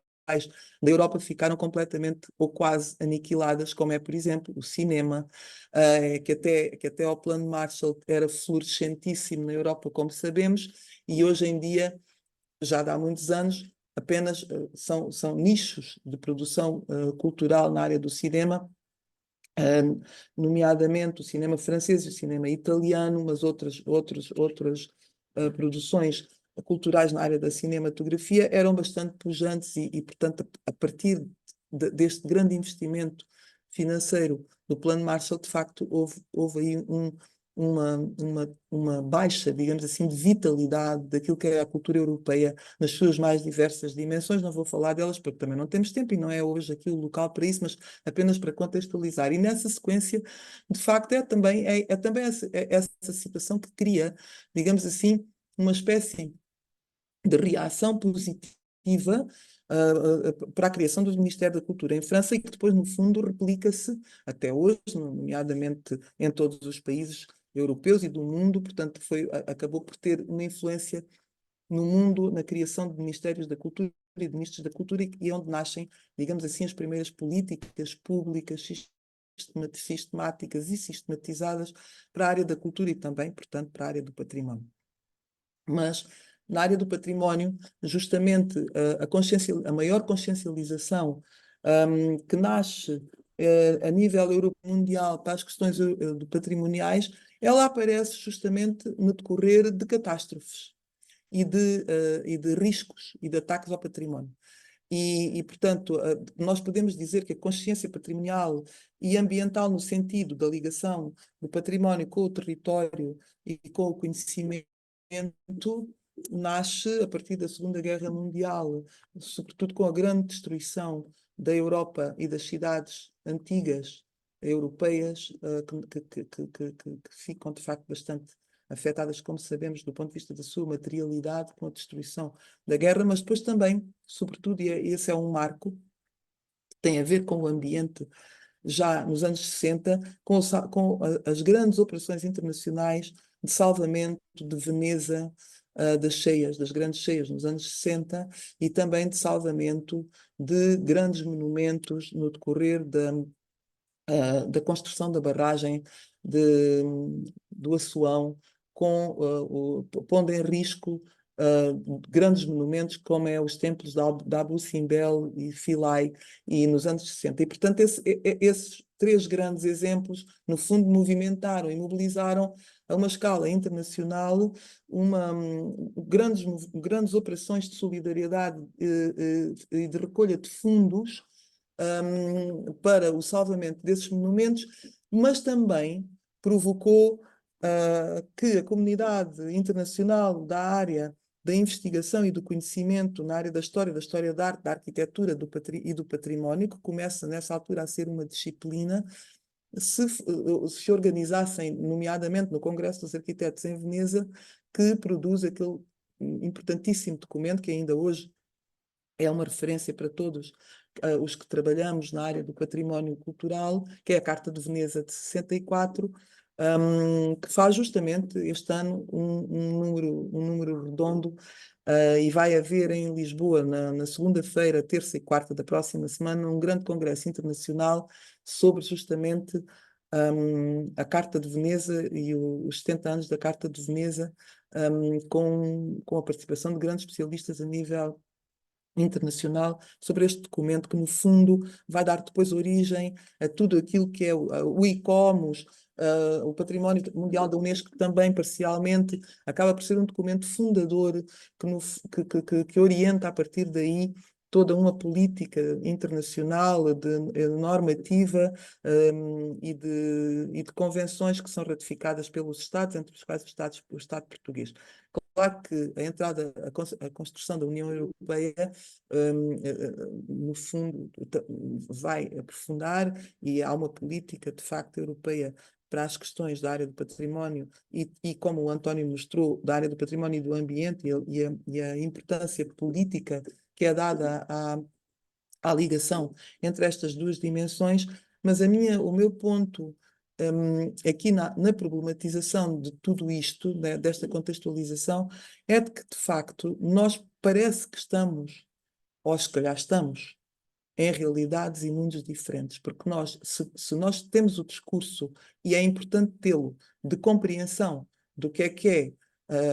da Europa ficaram completamente ou quase aniquiladas, como é, por exemplo, o cinema, que até ao Plano Marshall era florescentíssimo na Europa, como sabemos, e hoje em dia, já há muitos anos, apenas são nichos de produção cultural na área do cinema, nomeadamente o cinema francês e o cinema italiano, mas outras produções culturais na área da cinematografia eram bastante pujantes e portanto, a partir deste grande investimento financeiro no Plano Marshall, de facto, houve aí uma baixa, digamos assim, de vitalidade daquilo que é a cultura europeia nas suas mais diversas dimensões. Não vou falar delas porque também não temos tempo e não é hoje aqui o local para isso, mas apenas para contextualizar. E nessa sequência, de facto, é também essa situação que cria, digamos assim, uma espécie de reação positiva para a criação do Ministério da Cultura em França e que depois, no fundo, replica-se até hoje, nomeadamente em todos os países europeus e do mundo, portanto, acabou por ter uma influência no mundo na criação de Ministérios da Cultura e de Ministros da Cultura e onde nascem, digamos assim, as primeiras políticas públicas sistemáticas e sistematizadas para a área da cultura e também, portanto, para a área do património. Mas na área do património, justamente a maior consciencialização que nasce a nível mundial para as questões patrimoniais, ela aparece justamente no decorrer de catástrofes e de riscos e de ataques ao património. Portanto, nós podemos dizer que a consciência patrimonial e ambiental, no sentido da ligação do património com o território e com o conhecimento, nasce a partir da Segunda Guerra Mundial, sobretudo com a grande destruição da Europa e das cidades antigas europeias, que ficam, de facto, bastante afetadas, como sabemos, do ponto de vista da sua materialidade, com a destruição da guerra, mas depois também, sobretudo, e esse é um marco, que tem a ver com o ambiente, já nos anos 60, com as grandes operações internacionais de salvamento de Veneza, das grandes cheias nos anos 60, e também de salvamento de grandes monumentos no decorrer da construção da barragem do Assuão, pondo em risco grandes monumentos como os templos de Abu Simbel e Philae e nos anos 60. E, portanto, esses três grandes exemplos, no fundo, movimentaram e mobilizaram a uma escala internacional grandes operações de solidariedade e de recolha de fundos para o salvamento desses monumentos, mas também provocou que a comunidade internacional da área da investigação e do conhecimento na área da história da arte, da arquitetura e do património, que começa nessa altura a ser uma disciplina, se organizassem, nomeadamente no Congresso dos Arquitetos em Veneza, que produz aquele importantíssimo documento que ainda hoje é uma referência para todos os que trabalhamos na área do património cultural, que é a Carta de Veneza de 64, que faz justamente este ano um número redondo, e vai haver em Lisboa, na segunda-feira, terça e quarta da próxima semana, um grande congresso internacional sobre justamente a Carta de Veneza e os 70 anos da Carta de Veneza, com a participação de grandes especialistas a nível internacional sobre este documento que, no fundo, vai dar depois origem a tudo aquilo que é o ICOMOS, o Património Mundial da Unesco, também parcialmente acaba por ser um documento fundador que orienta a partir daí toda uma política internacional normativa e de convenções que são ratificadas pelos Estados, entre os quais o Estado português. Claro que a entrada, a construção da União Europeia, no fundo, vai aprofundar, e há uma política, de facto, europeia para as questões da área do património e como o António mostrou, da área do património e do ambiente e a importância política que é dada à ligação entre estas duas dimensões, mas o meu ponto aqui na problematização de tudo isto, desta contextualização, é de que, de facto, nós parece que estamos ou se calhar estamos em realidades e mundos diferentes, porque nós, se nós temos o discurso, e é importante tê-lo, de compreensão do que é,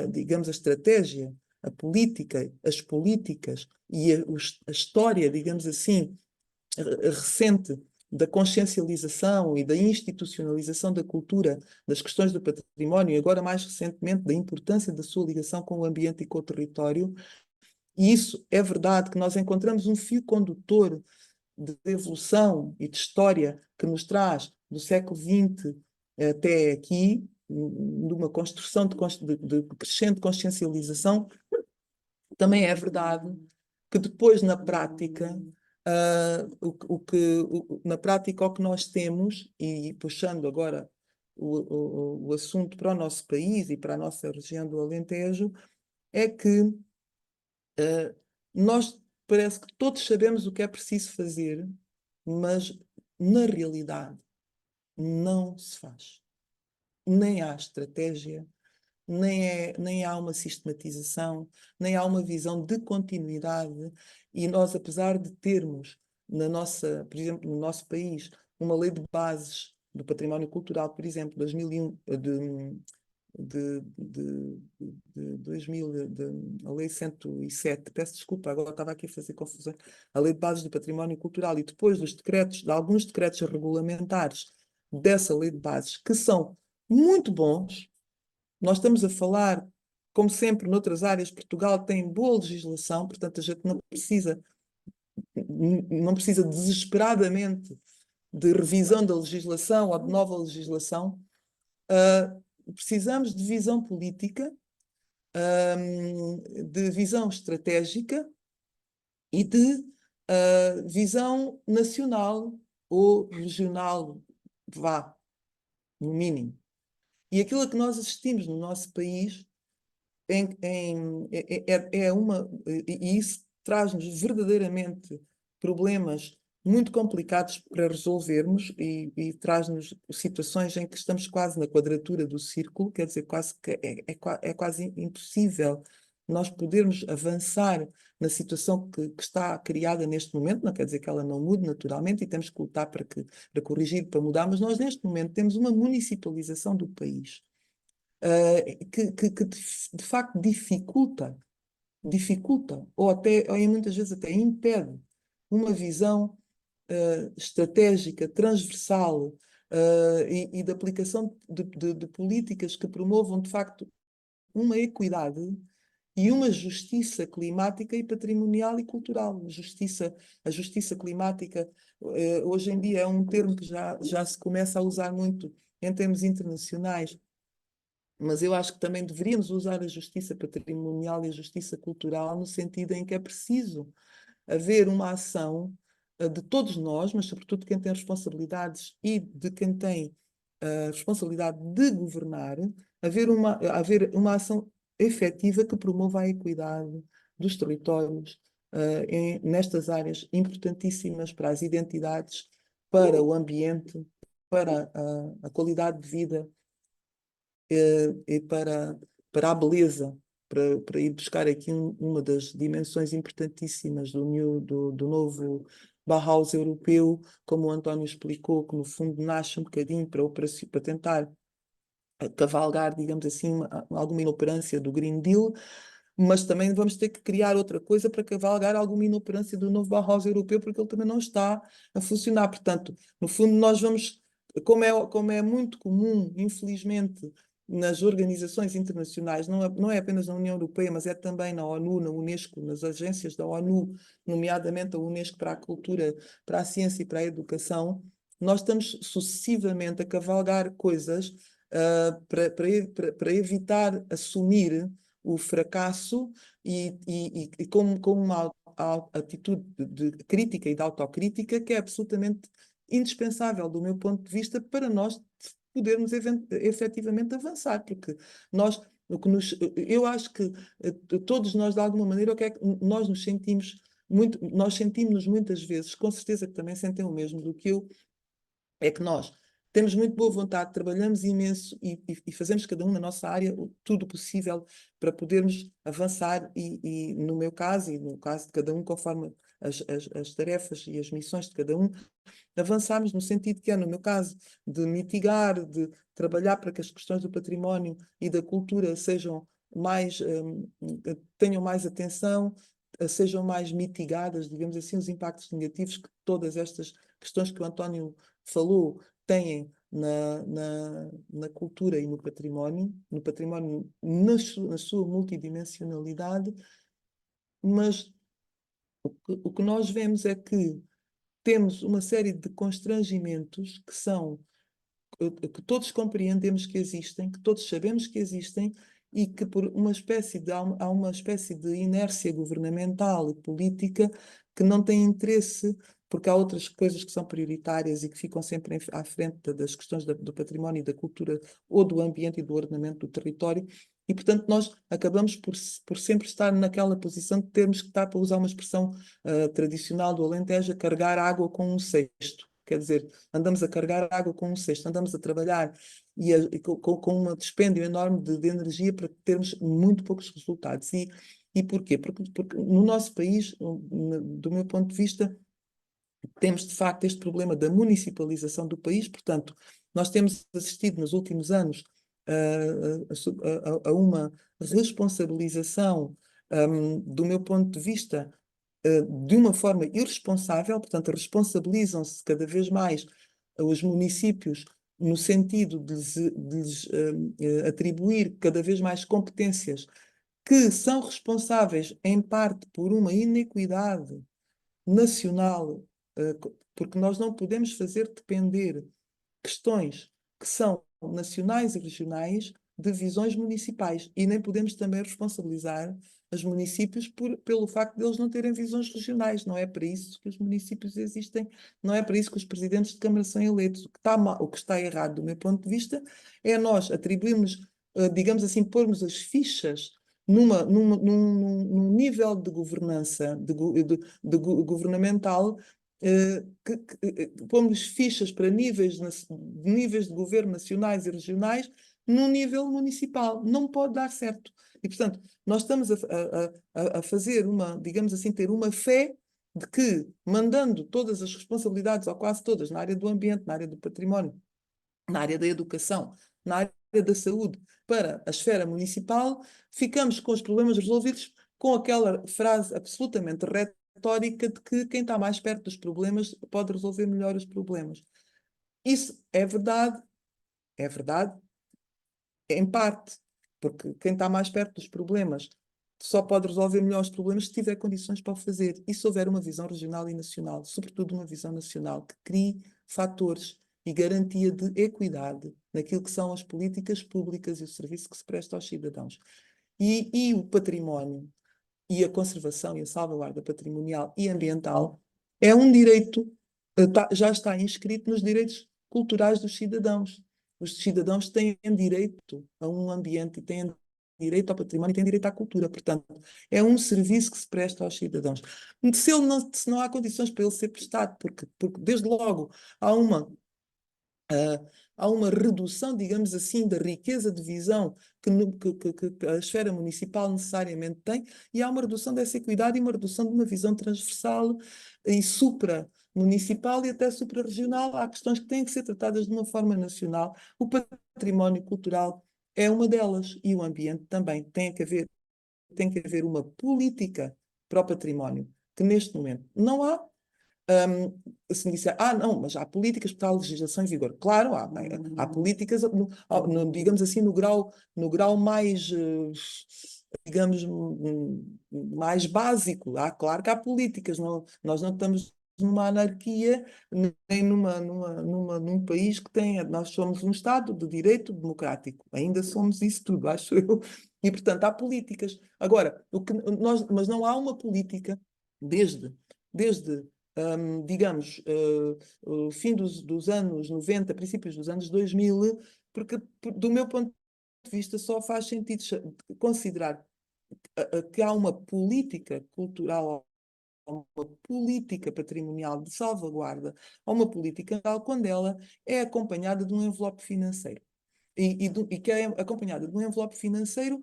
digamos, a estratégia, a política, as políticas e a história, digamos assim, recente da consciencialização e da institucionalização da cultura, das questões do património, e agora mais recentemente da importância da sua ligação com o ambiente e com o território. E isso é verdade que nós encontramos um fio condutor de evolução e de história que nos traz do século XX até aqui, de uma construção de crescente consciencialização. Também é verdade que depois, na prática, na prática, o que nós temos, e puxando agora o assunto para o nosso país e para a nossa região do Alentejo, é que nós parece que todos sabemos o que é preciso fazer, mas na realidade não se faz. Nem há estratégia, nem há uma sistematização, nem há uma visão de continuidade. E nós, apesar de termos, por exemplo, no nosso país, uma lei de bases do património cultural, por exemplo, 2001, de 2000, a Lei 107, peço desculpa, agora estava aqui a fazer confusão, a Lei de Bases do Património Cultural, e depois dos decretos, de alguns decretos regulamentares dessa Lei de Bases, que são muito bons. Nós estamos a falar, como sempre, noutras áreas, Portugal tem boa legislação, portanto a gente não precisa desesperadamente de revisão da legislação ou de nova legislação. Precisamos de visão política, de visão estratégica e de visão nacional ou regional, vá, no mínimo. E aquilo a que nós assistimos no nosso país e isso traz-nos verdadeiramente problemas muito complicados para resolvermos e traz-nos situações em que estamos quase na quadratura do círculo, quer dizer, quase que é quase impossível nós podermos avançar na situação que está criada neste momento. Não quer dizer que ela não mude naturalmente, e temos que lutar para corrigir, para mudar, mas nós neste momento temos uma municipalização do país que de facto dificulta, ou muitas vezes até impede uma visão estratégica, transversal e de aplicação de políticas que promovam de facto uma equidade e uma justiça climática e patrimonial e cultural. A justiça climática hoje em dia é um termo que já se começa a usar muito em termos internacionais, mas eu acho que também deveríamos usar a justiça patrimonial e a justiça cultural no sentido em que é preciso haver uma ação de todos nós, mas sobretudo de quem tem responsabilidades e de quem tem a responsabilidade de governar, haver uma ação efetiva que promova a equidade dos territórios nestas áreas importantíssimas para as identidades, para o ambiente, para a qualidade de vida e para a beleza, para ir buscar aqui uma das dimensões importantíssimas do novo Bauhaus europeu, como o António explicou, que no fundo nasce um bocadinho para tentar cavalgar, digamos assim, alguma inoperância do Green Deal, mas também vamos ter que criar outra coisa para cavalgar alguma inoperância do novo Bauhaus europeu, porque ele também não está a funcionar. Portanto, no fundo, nós vamos, como é muito comum, infelizmente, nas organizações internacionais, não é apenas na União Europeia, mas é também na ONU, na Unesco, nas agências da ONU, nomeadamente a Unesco para a cultura, para a ciência e para a educação, nós estamos sucessivamente a cavalgar coisas para evitar assumir o fracasso e como uma atitude de crítica e de autocrítica que é absolutamente indispensável, do meu ponto de vista, para nós podermos efetivamente avançar, porque eu acho que todos nós, de alguma maneira, o que é que nós nos sentimos muito, nós sentimos-nos muitas vezes, com certeza que também sentem o mesmo do que eu, é que nós temos muito boa vontade, trabalhamos imenso e fazemos cada um na nossa área tudo o possível para podermos avançar e no meu caso e no caso de cada um, conforme as tarefas e as missões de cada um, avançarmos no sentido que é, no meu caso, de mitigar, de trabalhar para que as questões do património e da cultura sejam mais, tenham mais atenção, sejam mais mitigadas, digamos assim, os impactos negativos que todas estas questões que o António falou têm na cultura e no património na sua multidimensionalidade, mas o que nós vemos é que temos uma série de constrangimentos que todos compreendemos que existem, que todos sabemos que existem e que por há uma espécie de inércia governamental e política que não tem interesse, porque há outras coisas que são prioritárias e que ficam sempre à frente das questões do património e da cultura ou do ambiente e do ordenamento do território. E, portanto, nós acabamos por sempre estar naquela posição de termos que estar, para usar uma expressão tradicional do Alentejo, a carregar água com um cesto. Quer dizer, andamos a carregar água com um cesto, andamos a trabalhar e com um dispêndio enorme de energia para termos muito poucos resultados. E porquê? Porque no nosso país, do meu ponto de vista, temos de facto este problema da municipalização do país, portanto, nós temos assistido nos últimos anos a uma responsabilização, do meu ponto de vista, de uma forma irresponsável, portanto, responsabilizam-se cada vez mais os municípios no sentido de lhes atribuir cada vez mais competências que são responsáveis, em parte, por uma inequidade nacional, porque nós não podemos fazer depender questões que são nacionais e regionais de visões municipais e nem podemos também responsabilizar os municípios pelo facto de eles não terem visões regionais. Não é para isso que os municípios existem, não é para isso que os presidentes de Câmara são eleitos. O que está errado, do meu ponto de vista, é nós atribuirmos, digamos assim, pormos as fichas num nível de governança governamental, pomos fichas para níveis de governo nacionais e regionais num nível municipal. Não pode dar certo. E, portanto, nós estamos a fazer digamos assim, ter uma fé de que, mandando todas as responsabilidades, ou quase todas, na área do ambiente, na área do património, na área da educação, na área da saúde, para a esfera municipal, ficamos com os problemas resolvidos com aquela frase absolutamente retórica de que quem está mais perto dos problemas pode resolver melhor os problemas. Isso é verdade, em parte, porque quem está mais perto dos problemas só pode resolver melhor os problemas se tiver condições para o fazer. E se houver uma visão regional e nacional, sobretudo uma visão nacional, que crie fatores e garantia de equidade naquilo que são as políticas públicas e o serviço que se presta aos cidadãos. E o património e a conservação e a salvaguarda patrimonial e ambiental é um direito, já está inscrito nos direitos culturais dos cidadãos. Os cidadãos têm direito a um ambiente, têm direito ao património e têm direito à cultura. Portanto, é um serviço que se presta aos cidadãos. Se não há condições para ele ser prestado, porque desde logo há uma redução, digamos assim, da riqueza de visão que a esfera municipal necessariamente tem, e há uma redução dessa equidade e uma redução de uma visão transversal e supra-municipal e até supra-regional. Há questões que têm que ser tratadas de uma forma nacional. O património cultural é uma delas, e o ambiente também. Tem que haver uma política para o património, que neste momento não há. Se me disser, não, mas há políticas para a legislação em vigor. Claro, há políticas, digamos assim, no grau mais, digamos, mais básico. Claro que há políticas, nós não estamos numa anarquia, nem num país que nós somos um Estado de direito democrático. Ainda somos isso tudo, acho eu. E, portanto, há políticas. Agora, mas não há uma política desde digamos, o fim dos anos 90, princípios dos anos 2000, porque, do meu ponto de vista, só faz sentido considerar que há uma política cultural uma política patrimonial de salvaguarda ou uma política tal quando ela é acompanhada de um envelope financeiro. E que é acompanhada de um envelope financeiro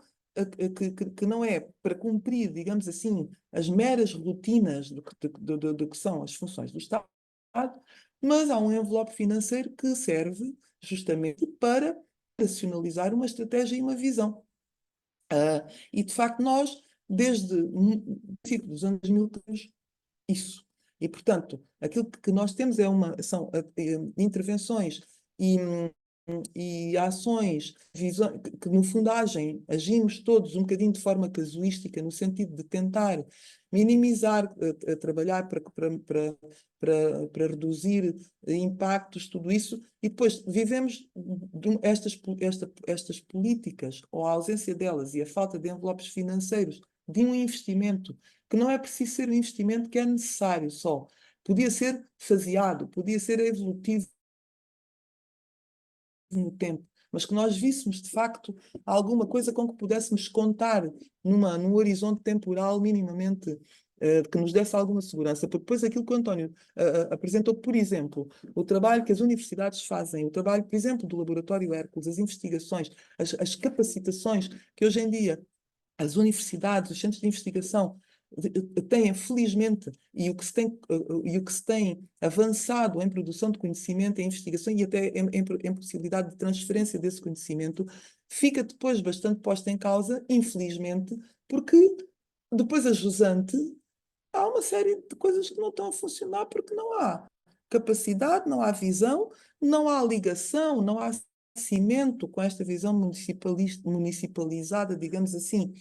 que não é para cumprir, digamos assim, as meras rotinas do que são as funções do Estado, mas há um envelope financeiro que serve justamente para racionalizar uma estratégia e uma visão. E, de facto, nós, desde o princípio dos anos 2000, temos isso. E, portanto, aquilo que nós temos são intervenções e ações que, no fundo, agimos todos um bocadinho de forma casuística, no sentido de tentar minimizar, trabalhar para reduzir impactos, tudo isso, e depois vivemos estas políticas, ou a ausência delas e a falta de envelopes financeiros, de um investimento, que não é preciso ser um investimento que é necessário só. Podia ser faseado, podia ser evolutivo no tempo, mas que nós víssemos, de facto, alguma coisa com que pudéssemos contar num horizonte temporal minimamente que nos desse alguma segurança, porque depois aquilo que o António apresentou, por exemplo, o trabalho que as universidades fazem, o trabalho, por exemplo, do Laboratório Hércules, as investigações, as capacitações que hoje em dia as universidades, os centros de investigação têm, felizmente, e o que se tem avançado em produção de conhecimento, em investigação e até em possibilidade de transferência desse conhecimento, fica depois bastante posta em causa, infelizmente, porque depois a jusante há uma série de coisas que não estão a funcionar porque não há capacidade, não há visão, não há ligação, não há cimento com esta visão municipalizada, digamos assim,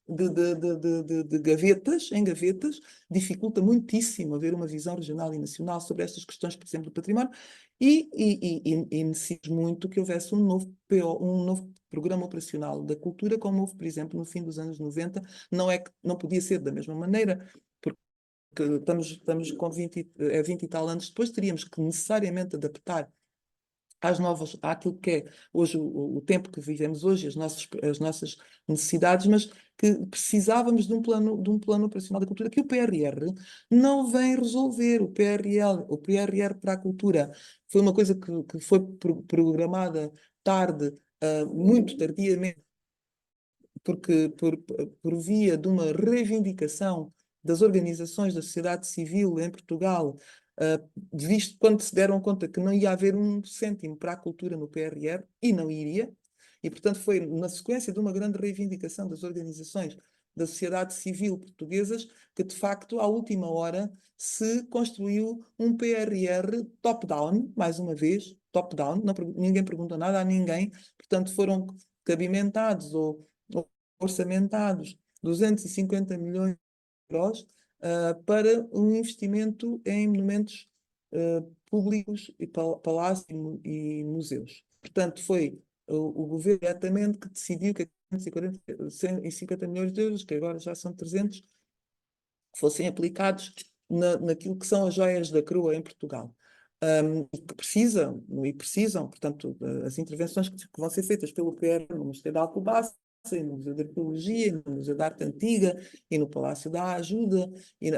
de gavetas, em gavetas, dificulta muitíssimo haver uma visão regional e nacional sobre estas questões, por exemplo, do património, e necessito muito que houvesse um novo programa operacional da cultura, como houve, por exemplo, no fim dos anos 90, não podia ser da mesma maneira, porque estamos com 20 e tal anos depois, teríamos que necessariamente adaptar àquilo que é hoje o tempo que vivemos hoje, as nossas necessidades, mas que precisávamos de um plano operacional da cultura que o PRR não vem resolver. O PRR para a cultura foi uma coisa que foi programada tarde, muito tardiamente, porque por via de uma reivindicação das organizações da sociedade civil em Portugal, visto quando se deram conta que não ia haver um cêntimo para a cultura no PRR, e não iria, e portanto foi na sequência de uma grande reivindicação das organizações da sociedade civil portuguesas que de facto à última hora se construiu um PRR top-down, mais uma vez, top-down, ninguém pergunta nada a ninguém, portanto foram cabimentados ou orçamentados 250 milhões de euros para um investimento em monumentos públicos, e palácios e museus. Portanto, foi o governo diretamente que decidiu que 150 milhões de euros, que agora já são 300, fossem aplicados naquilo que são as joias da coroa em Portugal. E que precisam, portanto, as intervenções que vão ser feitas pelo PR no Mosteiro de Alcobaça, e no Museu de Arqueologia, no Museu da Arte Antiga, e no Palácio da Ajuda,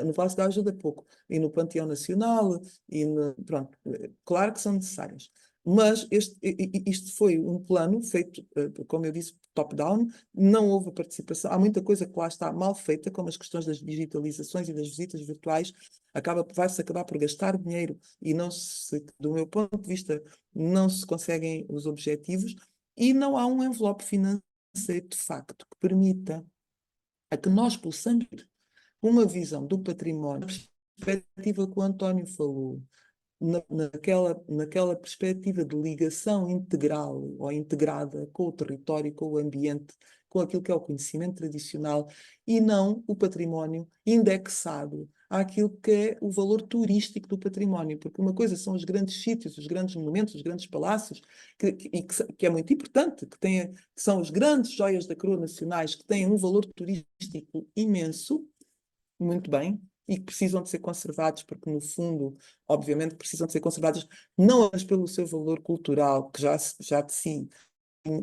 no Palácio da Ajuda pouco, e no Panteão Nacional, pronto, claro que são necessárias. Mas isto foi um plano feito, como eu disse, top-down, não houve participação, há muita coisa que lá está mal feita, como as questões das digitalizações e das visitas virtuais, vai-se acabar por gastar dinheiro e do meu ponto de vista, não se conseguem os objetivos, e não há um envelope financeiro de facto que permita a que nós possamos ter uma visão do património, a perspectiva que o António falou, naquela perspectiva de ligação integral ou integrada com o território, com o ambiente, com aquilo que é o conhecimento tradicional, e não o património indexado àquilo que é o valor turístico do património, porque uma coisa são os grandes sítios, os grandes monumentos, os grandes palácios, que é muito importante, que são as grandes joias da coroa nacionais, que têm um valor turístico imenso, muito bem, e que precisam de ser conservados, porque no fundo, obviamente, precisam de ser conservados não apenas pelo seu valor cultural, que já de si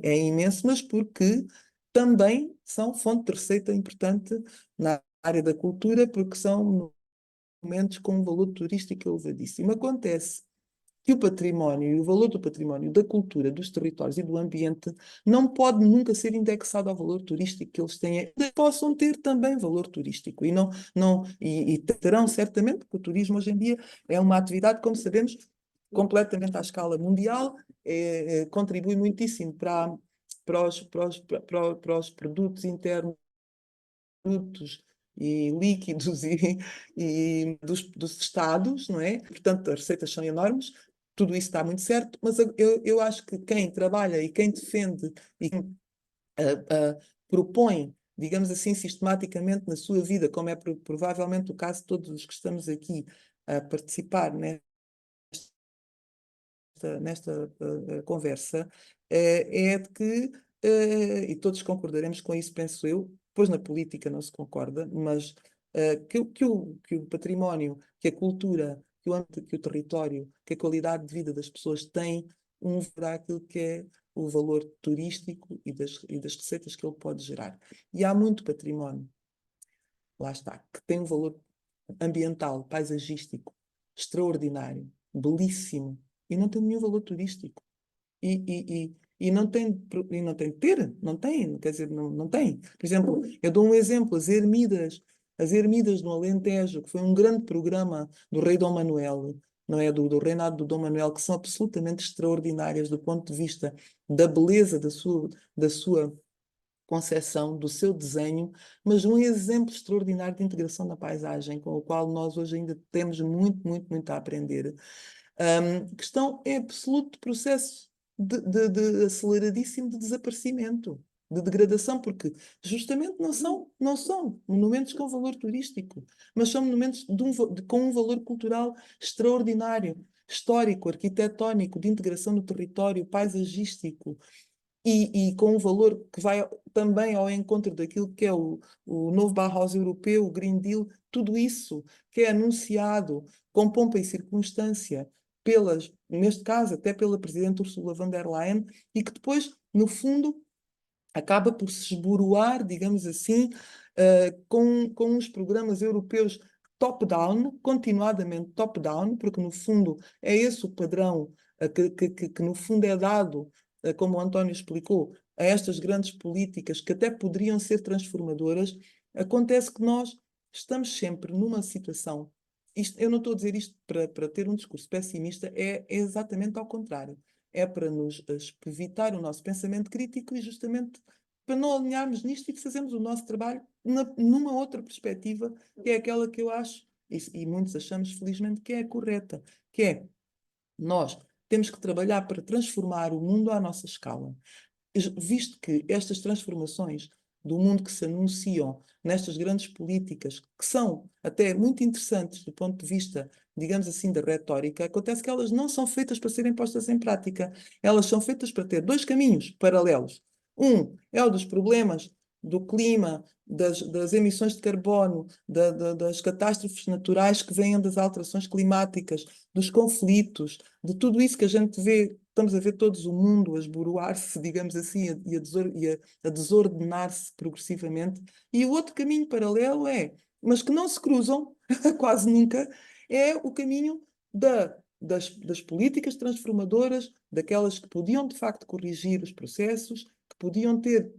é imenso, mas porque também são fonte de receita importante na área da cultura, porque são monumentos com um valor turístico elevadíssimo. Acontece que o património e o valor do património, da cultura, dos territórios e do ambiente não pode nunca ser indexado ao valor turístico que eles têm. Possam ter também valor turístico e terão certamente, porque o turismo hoje em dia é uma atividade, como sabemos, completamente à escala mundial, contribui muitíssimo para os produtos internos brutos e líquidos e dos estados, não é? Portanto, as receitas são enormes, tudo isso está muito certo, mas eu acho que quem trabalha e quem defende e quem propõe, digamos assim, sistematicamente na sua vida, como é provavelmente o caso de todos os que estamos aqui a participar nesta conversa, é de que, e todos concordaremos com isso, penso eu, pois na política não se concorda, mas que o património, que a cultura, que o território, que a qualidade de vida das pessoas tem daquilo que é o valor turístico e das receitas que ele pode gerar. E há muito património, lá está, que tem um valor ambiental, paisagístico, extraordinário, belíssimo, e não tem nenhum valor turístico. E não tem, não tem, quer dizer, não tem. Por exemplo, eu dou um exemplo, as Ermidas no Alentejo, que foi um grande programa do rei Dom Manuel, não é, do reinado do Dom Manuel, que são absolutamente extraordinárias do ponto de vista da beleza da sua concepção, do seu desenho, mas um exemplo extraordinário de integração na paisagem, com o qual nós hoje ainda temos muito, muito, muito a aprender. Que estão em absoluto processo de aceleradíssimo de desaparecimento, de degradação, porque justamente não são monumentos com valor turístico, mas são monumentos com um valor cultural extraordinário, histórico, arquitetónico, de integração no território, paisagístico, e com um valor que vai também ao encontro daquilo que é o novo Bauhaus europeu, o Green Deal, tudo isso que é anunciado com pompa e circunstância neste caso, até pela Presidente Ursula von der Leyen, e que depois, no fundo, acaba por se esboroar, digamos assim, com os programas europeus top-down, continuadamente top-down, porque no fundo é esse o padrão que no fundo é dado, como o António explicou, a estas grandes políticas que até poderiam ser transformadoras. Acontece que nós estamos sempre numa situação. Eu não estou a dizer isto para ter um discurso pessimista, é exatamente ao contrário. É para nos evitar o nosso pensamento crítico e justamente para não alinharmos nisto e fazermos o nosso trabalho numa outra perspectiva, que é aquela que eu acho, e muitos achamos felizmente que é a correta, que é nós temos que trabalhar para transformar o mundo à nossa escala, visto que estas transformações do mundo que se anunciam nestas grandes políticas, que são até muito interessantes do ponto de vista, digamos assim, da retórica, acontece que elas não são feitas para serem postas em prática. Elas são feitas para ter dois caminhos paralelos. Um é o dos problemas do clima, das emissões de carbono, das catástrofes naturais que vêm das alterações climáticas, dos conflitos, de tudo isso que a gente vê. Estamos a ver todos o mundo a esboroar-se, digamos assim, a desordenar-se progressivamente. E o outro caminho paralelo mas que não se cruzam quase nunca, é o caminho das políticas transformadoras, daquelas que podiam de facto corrigir os processos, que podiam ter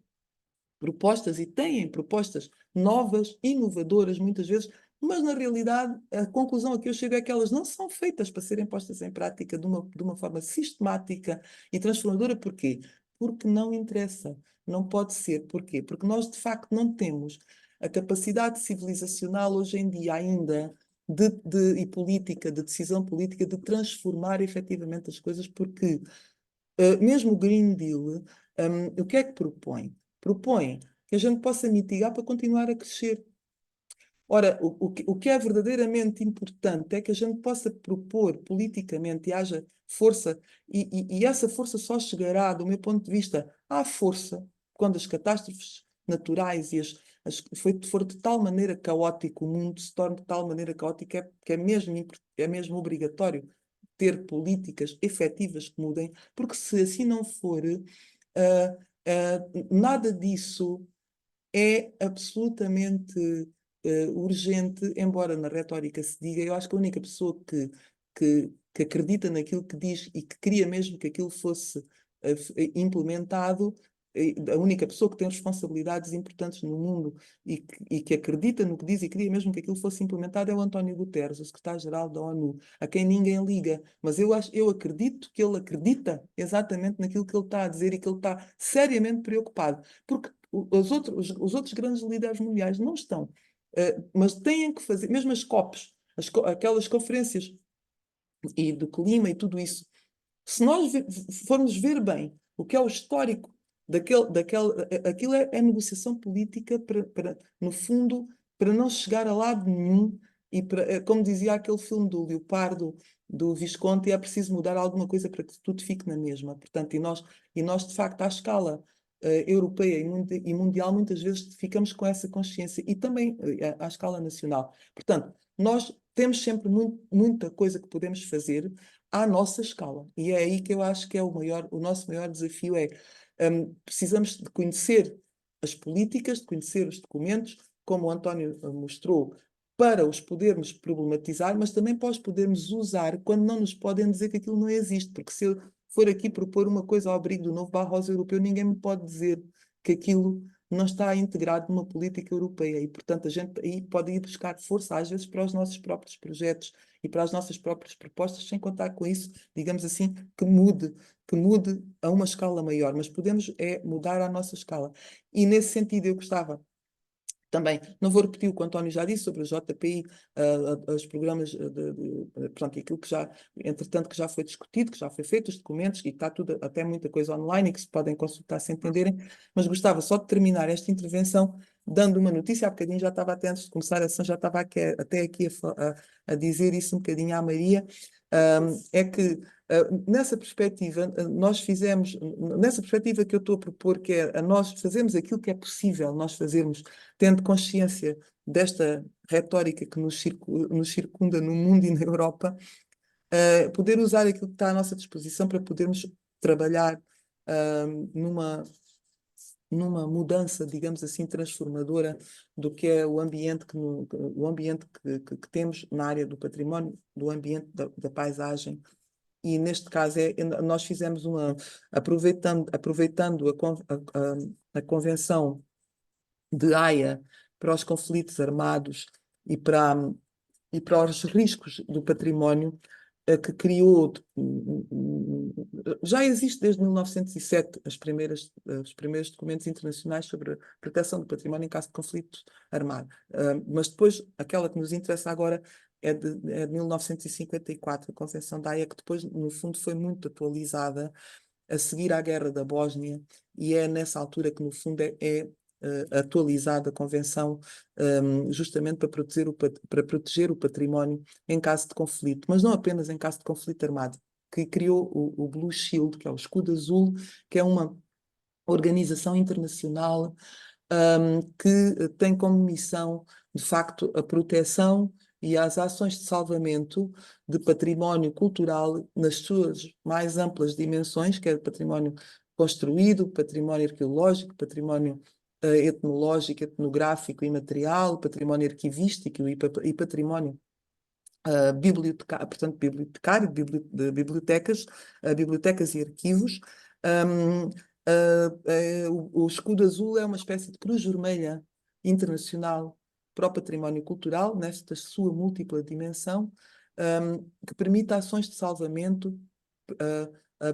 propostas e têm propostas novas, inovadoras, muitas vezes, mas na realidade a conclusão a que eu chego é que elas não são feitas para serem postas em prática de uma forma sistemática e transformadora. Porquê? Porque não interessa, não pode ser. Porquê? Porque nós de facto não temos a capacidade civilizacional hoje em dia ainda e política, de decisão política, de transformar efetivamente as coisas, porque mesmo o Green Deal, o que é que propõe? Propõe que a gente possa mitigar para continuar a crescer. Ora, o que é verdadeiramente importante é que a gente possa propor politicamente e haja força, e essa força só chegará, do meu ponto de vista, à força quando as catástrofes naturais for de tal maneira caótico, o mundo se torna de tal maneira caótico que é mesmo obrigatório ter políticas efetivas que mudem, porque se assim não for, nada disso é absolutamente urgente, embora na retórica se diga, eu acho que a única pessoa que acredita naquilo que diz e que queria mesmo que aquilo fosse implementado, a única pessoa que tem responsabilidades importantes no mundo e que acredita no que diz e queria mesmo que aquilo fosse implementado é o António Guterres, o secretário-geral da ONU, a quem ninguém liga. Mas eu acredito que ele acredita exatamente naquilo que ele está a dizer e que ele está seriamente preocupado. Porque os outros grandes líderes mundiais não estão. Mas têm que fazer, mesmo as COPs, aquelas conferências e do clima e tudo isso, se nós formos ver bem o que é o histórico aquilo é negociação política no fundo, para não chegar a lado nenhum e como dizia aquele filme do Leopardo, do Visconti, é preciso mudar alguma coisa para que tudo fique na mesma. Portanto, e nós de facto, à escala europeia e mundial, muitas vezes ficamos com essa consciência e também à escala nacional. Portanto, nós temos sempre muita coisa que podemos fazer à nossa escala. E é aí que eu acho que é o nosso maior desafio precisamos de conhecer as políticas, de conhecer os documentos, como o António mostrou, para os podermos problematizar, mas também para os podermos usar quando não nos podem dizer que aquilo não existe. Porque se eu for aqui propor uma coisa ao abrigo do novo Barroso europeu, ninguém me pode dizer que aquilo não está integrado numa política europeia e, portanto, a gente aí pode ir buscar força, às vezes, para os nossos próprios projetos e para as nossas próprias propostas, sem contar com isso, digamos assim, que mude a uma escala maior, mas podemos mudar à nossa escala. E, nesse sentido, eu gostava também, não vou repetir o que o António já disse sobre o JPI, os programas, portanto, aquilo que já, entretanto, que já foi discutido, que já foi feito, os documentos, e está tudo, até muita coisa online, e que se podem consultar se entenderem, mas gostava só de terminar esta intervenção dando uma notícia. Há bocadinho já estava, até antes de começar a sessão, já estava até aqui a dizer isso um bocadinho à Maria, é que nessa perspectiva, nessa perspectiva que eu estou a propor, que é a nós fazermos aquilo que é possível nós fazermos, tendo consciência desta retórica que nos circunda no mundo e na Europa, poder usar aquilo que está à nossa disposição para podermos trabalhar numa mudança, digamos assim, transformadora do que é o ambiente que temos na área do património, do ambiente da paisagem. E neste caso nós fizemos aproveitando a Convenção de Haia para os conflitos armados e para os riscos do património, que criou, já existe desde 1907 os primeiros documentos internacionais sobre a proteção do património em caso de conflito armado. Mas depois, aquela que nos interessa agora é de 1954, a Convenção da Haia, que depois, no fundo, foi muito atualizada a seguir à Guerra da Bósnia, e é nessa altura que, no fundo, atualizada a Convenção, justamente para proteger o património em caso de conflito, mas não apenas em caso de conflito armado, que criou o Blue Shield, que é o escudo azul, que é uma organização internacional que tem como missão, de facto, a proteção e as ações de salvamento de património cultural nas suas mais amplas dimensões, quer património construído, património arqueológico, património etnológico, etnográfico e material, património arquivístico e património bibliotecário, portanto, de bibliotecas e arquivos. O escudo azul é uma espécie de cruz vermelha internacional para o património cultural, nesta sua múltipla dimensão, que permite ações de salvamento,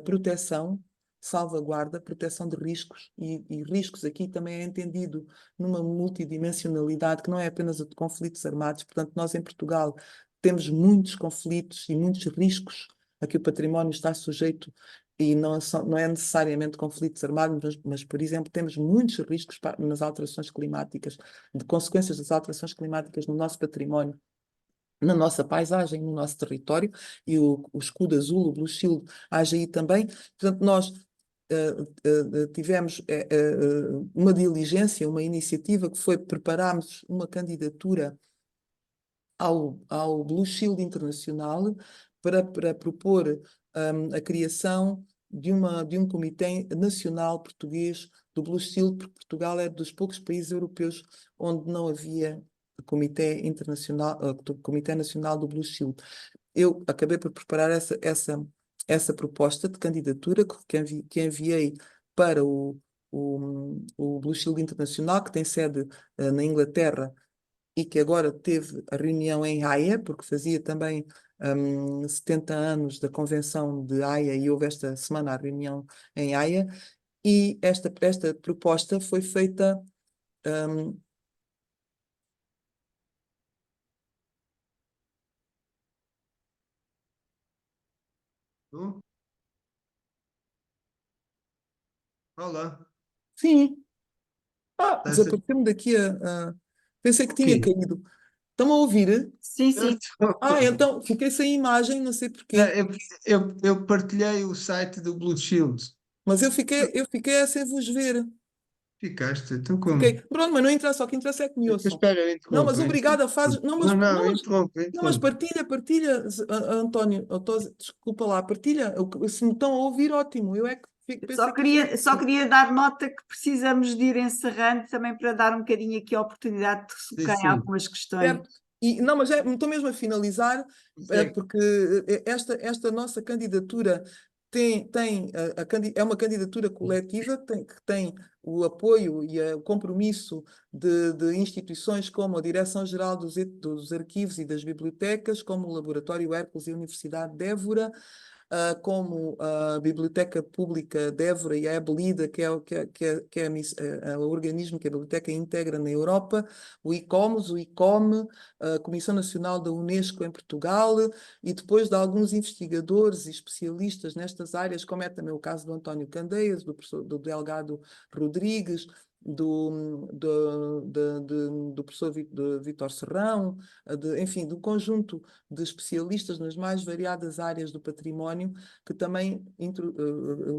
proteção, salvaguarda, proteção de riscos, e riscos aqui também é entendido numa multidimensionalidade que não é apenas a de conflitos armados. Portanto, nós em Portugal temos muitos conflitos e muitos riscos a que o património está sujeito, e não é necessariamente conflitos armados, mas, por exemplo, temos muitos riscos nas alterações climáticas, de consequências das alterações climáticas no nosso património, na nossa paisagem, no nosso território, e o escudo azul, o Blue Shield, age aí também. Portanto, nós tivemos uma diligência, uma iniciativa que foi prepararmos uma candidatura ao Blue Shield Internacional para propor a criação de um comitê nacional português do Blue Shield, porque Portugal é dos poucos países europeus onde não havia Comitê Internacional, do Comitê Nacional do Blue Shield. Eu acabei por preparar essa proposta de candidatura que enviei para o Blue Shield Internacional, que tem sede na Inglaterra e que agora teve a reunião em Haia, porque fazia também 70 anos da Convenção de Haia e houve esta semana a reunião em Haia, e esta proposta foi feita. Oh, olá, Sim, estás a... desapareceu-me daqui pensei que O tinha quê? caído. Estão a ouvir? Sim, Eu sim. estou. Então fiquei sem imagem, não sei Não, porquê. eu partilhei o site do Blue Shield. Mas eu fiquei sem vos ver. Ficaste, então como? Fiquei. Pronto, mas não interessa, o que interessa é que me Então, ouçam. espera, eu Não, mas interrompo. obrigada, fazes. Não, mas, Não, não, não, mas, interrompo, não, mas interrompo. partilha, António, desculpa lá, partilha. Se me estão a ouvir, ótimo. Eu é que Só pensei que queria, só tinha. queria dar nota que precisamos de ir encerrando também para dar um bocadinho aqui a oportunidade de Sim, tocar em sim. algumas questões. Certo. Não, mas estou mesmo a finalizar, Segue. porque esta nossa candidatura é uma candidatura coletiva que tem o apoio e o compromisso de instituições como a Direção-Geral dos Arquivos e das Bibliotecas, como o Laboratório Hércules e a Universidade de Évora, como a Biblioteca Pública de Évora e a EBLIDA, que é o organismo que a Biblioteca integra na Europa, o ICOMES, o ICOME, a Comissão Nacional da Unesco em Portugal, e depois de alguns investigadores e especialistas nestas áreas, como é também o caso do António Candeias, do Delgado Rodrigues, do professor Vítor Serrão, enfim, do conjunto de especialistas nas mais variadas áreas do património, que também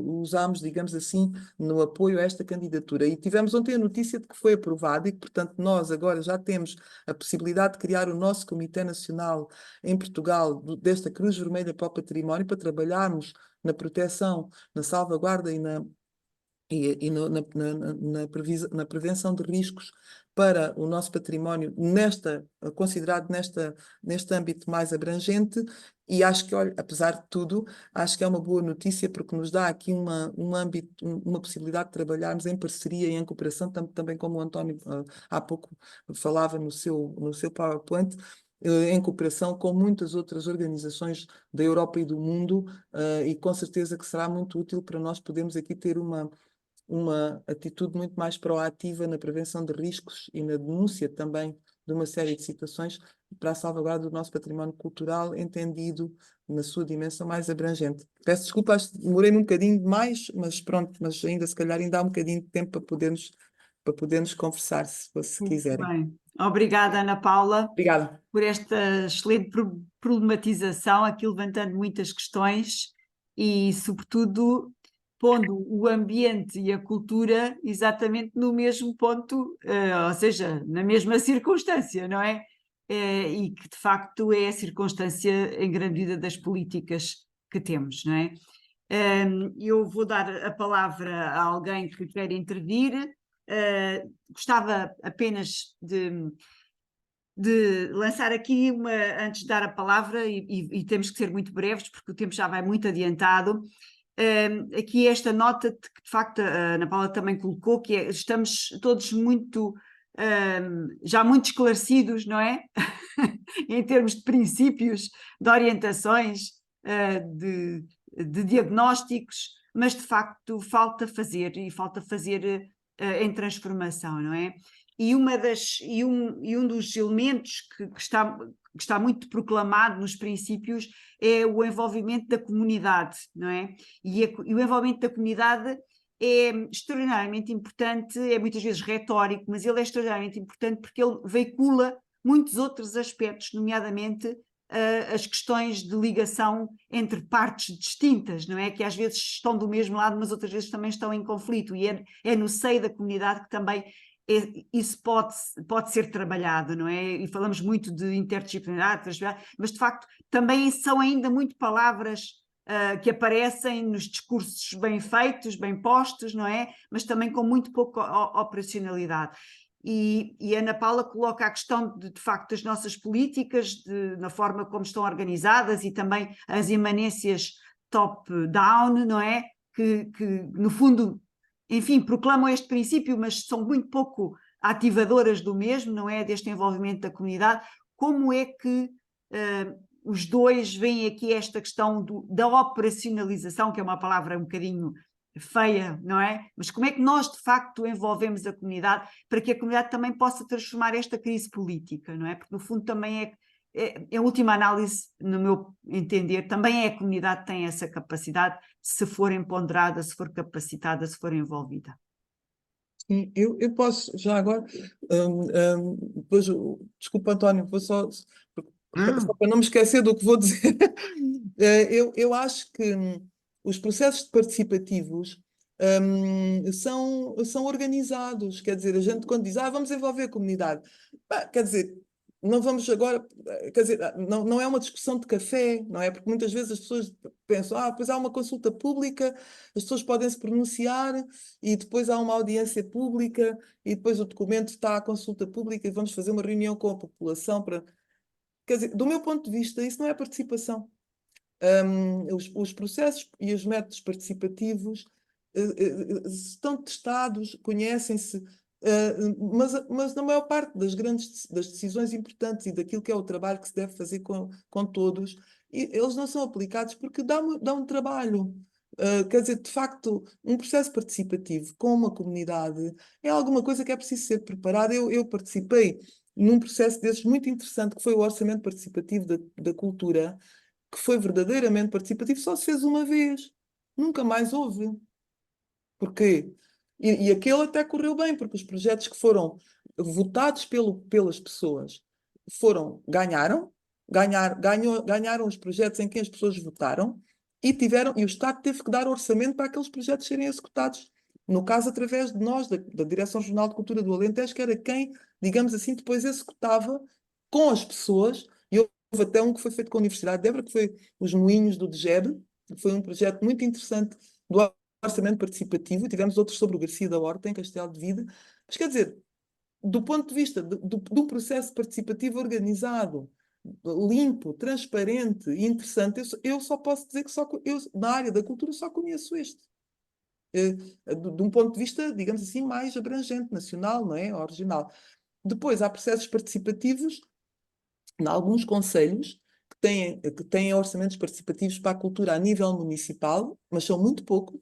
usámos, digamos assim, no apoio a esta candidatura. E tivemos ontem a notícia de que foi aprovado e que, portanto, nós agora já temos a possibilidade de criar o nosso Comitê Nacional em Portugal desta Cruz Vermelha para o Património, para trabalharmos na proteção, na salvaguarda e na prevenção de riscos para o nosso património, considerado neste âmbito mais abrangente, e acho que, olha, apesar de tudo, acho que é uma boa notícia porque nos dá aqui um âmbito, uma possibilidade de trabalharmos em parceria e em cooperação, também como o António há pouco falava no seu PowerPoint, em cooperação com muitas outras organizações da Europa e do mundo, e com certeza que será muito útil para nós podermos aqui ter uma atitude muito mais proativa na prevenção de riscos e na denúncia também de uma série de situações para a salvaguarda do nosso património cultural, entendido na sua dimensão mais abrangente. Peço desculpa, demorei-me um bocadinho demais, mas pronto, mas ainda se calhar ainda há um bocadinho de tempo para podermos conversar, se Muito quiserem. bem. Obrigada, Ana Paula, Obrigada. por esta excelente problematização, aqui levantando muitas questões e, sobretudo, pondo o ambiente e a cultura exatamente no mesmo ponto, ou seja, na mesma circunstância, não é? E que, de facto, é a circunstância em grande medida das políticas que temos, não é? Eu vou dar a palavra a alguém que quer intervir. Gostava apenas de lançar aqui antes de dar a palavra, e temos que ser muito breves, porque o tempo já vai muito adiantado. Aqui esta nota que de facto a Ana Paula também colocou, que estamos todos já muito esclarecidos, não é? Em termos de princípios, de orientações, de diagnósticos, mas de facto falta fazer em transformação, não é? E um dos elementos que está muito proclamado nos princípios é o envolvimento da comunidade, não é? E o envolvimento da comunidade é extraordinariamente importante, é muitas vezes retórico, mas ele é extraordinariamente importante porque ele veicula muitos outros aspectos, nomeadamente as questões de ligação entre partes distintas, não é? Que às vezes estão do mesmo lado, mas outras vezes também estão em conflito, e é no seio da comunidade que também isso pode ser trabalhado, não é? E falamos muito de interdisciplinaridade, mas de facto também são ainda muito palavras que aparecem nos discursos bem feitos, bem postos, não é? Mas também com muito pouca operacionalidade. e a Ana Paula coloca a questão de facto das nossas políticas, na forma como estão organizadas e também as imanências top-down, não é? Que no fundo, enfim, proclamam este princípio, mas são muito pouco ativadoras do mesmo, não é? Deste envolvimento da comunidade. Como é que os dois veem aqui esta questão da operacionalização, que é uma palavra um bocadinho feia, não é? Mas como é que nós de facto envolvemos a comunidade para que a comunidade também possa transformar esta crise política, não é? Porque no fundo também em última análise, no meu entender, também é a comunidade que tem essa capacidade, se for empoderada, se for capacitada, se for envolvida. Sim, eu posso, já agora, depois, desculpa, António, vou só para não me esquecer do que vou dizer. Eu acho que os processos participativos são organizados, quer dizer, a gente quando diz, vamos envolver a comunidade, quer dizer, não vamos agora, quer dizer, não é uma discussão de café, não é? Porque muitas vezes as pessoas pensam, pois há uma consulta pública, as pessoas podem se pronunciar e depois há uma audiência pública e depois o documento está à consulta pública e vamos fazer uma reunião com a população para... Quer dizer, do meu ponto de vista, isso não é participação. Os processos e os métodos participativos estão testados, conhecem-se, mas na maior parte das decisões importantes e daquilo que é o trabalho que se deve fazer com todos, eles não são aplicados porque dá um trabalho. Quer dizer, de facto, um processo participativo com uma comunidade é alguma coisa que é preciso ser preparado. Eu participei num processo desses muito interessante, que foi o Orçamento Participativo da Cultura, que foi verdadeiramente participativo, só se fez uma vez. Nunca mais houve. Porquê? E aquele até correu bem, porque os projetos que foram votados pelas pessoas ganharam os projetos em que as pessoas votaram e o Estado teve que dar orçamento para aqueles projetos serem executados. No caso, através de nós, da Direção Regional de Cultura do Alentejo, que era quem, digamos assim, depois executava com as pessoas. E houve até um que foi feito com a Universidade de Évora, que foi os Moinhos do DGEB, que foi um projeto muito interessante do orçamento participativo. Tivemos outros sobre o Garcia da Horta, em Castelo de Vide. Mas, quer dizer, do ponto de vista de um processo participativo organizado, limpo, transparente e interessante, eu só posso dizer que na área da cultura só conheço este. De um ponto de vista, digamos assim, mais abrangente, nacional, não é? Original. Depois, há processos participativos em alguns concelhos que têm orçamentos participativos para a cultura a nível municipal, mas são muito poucos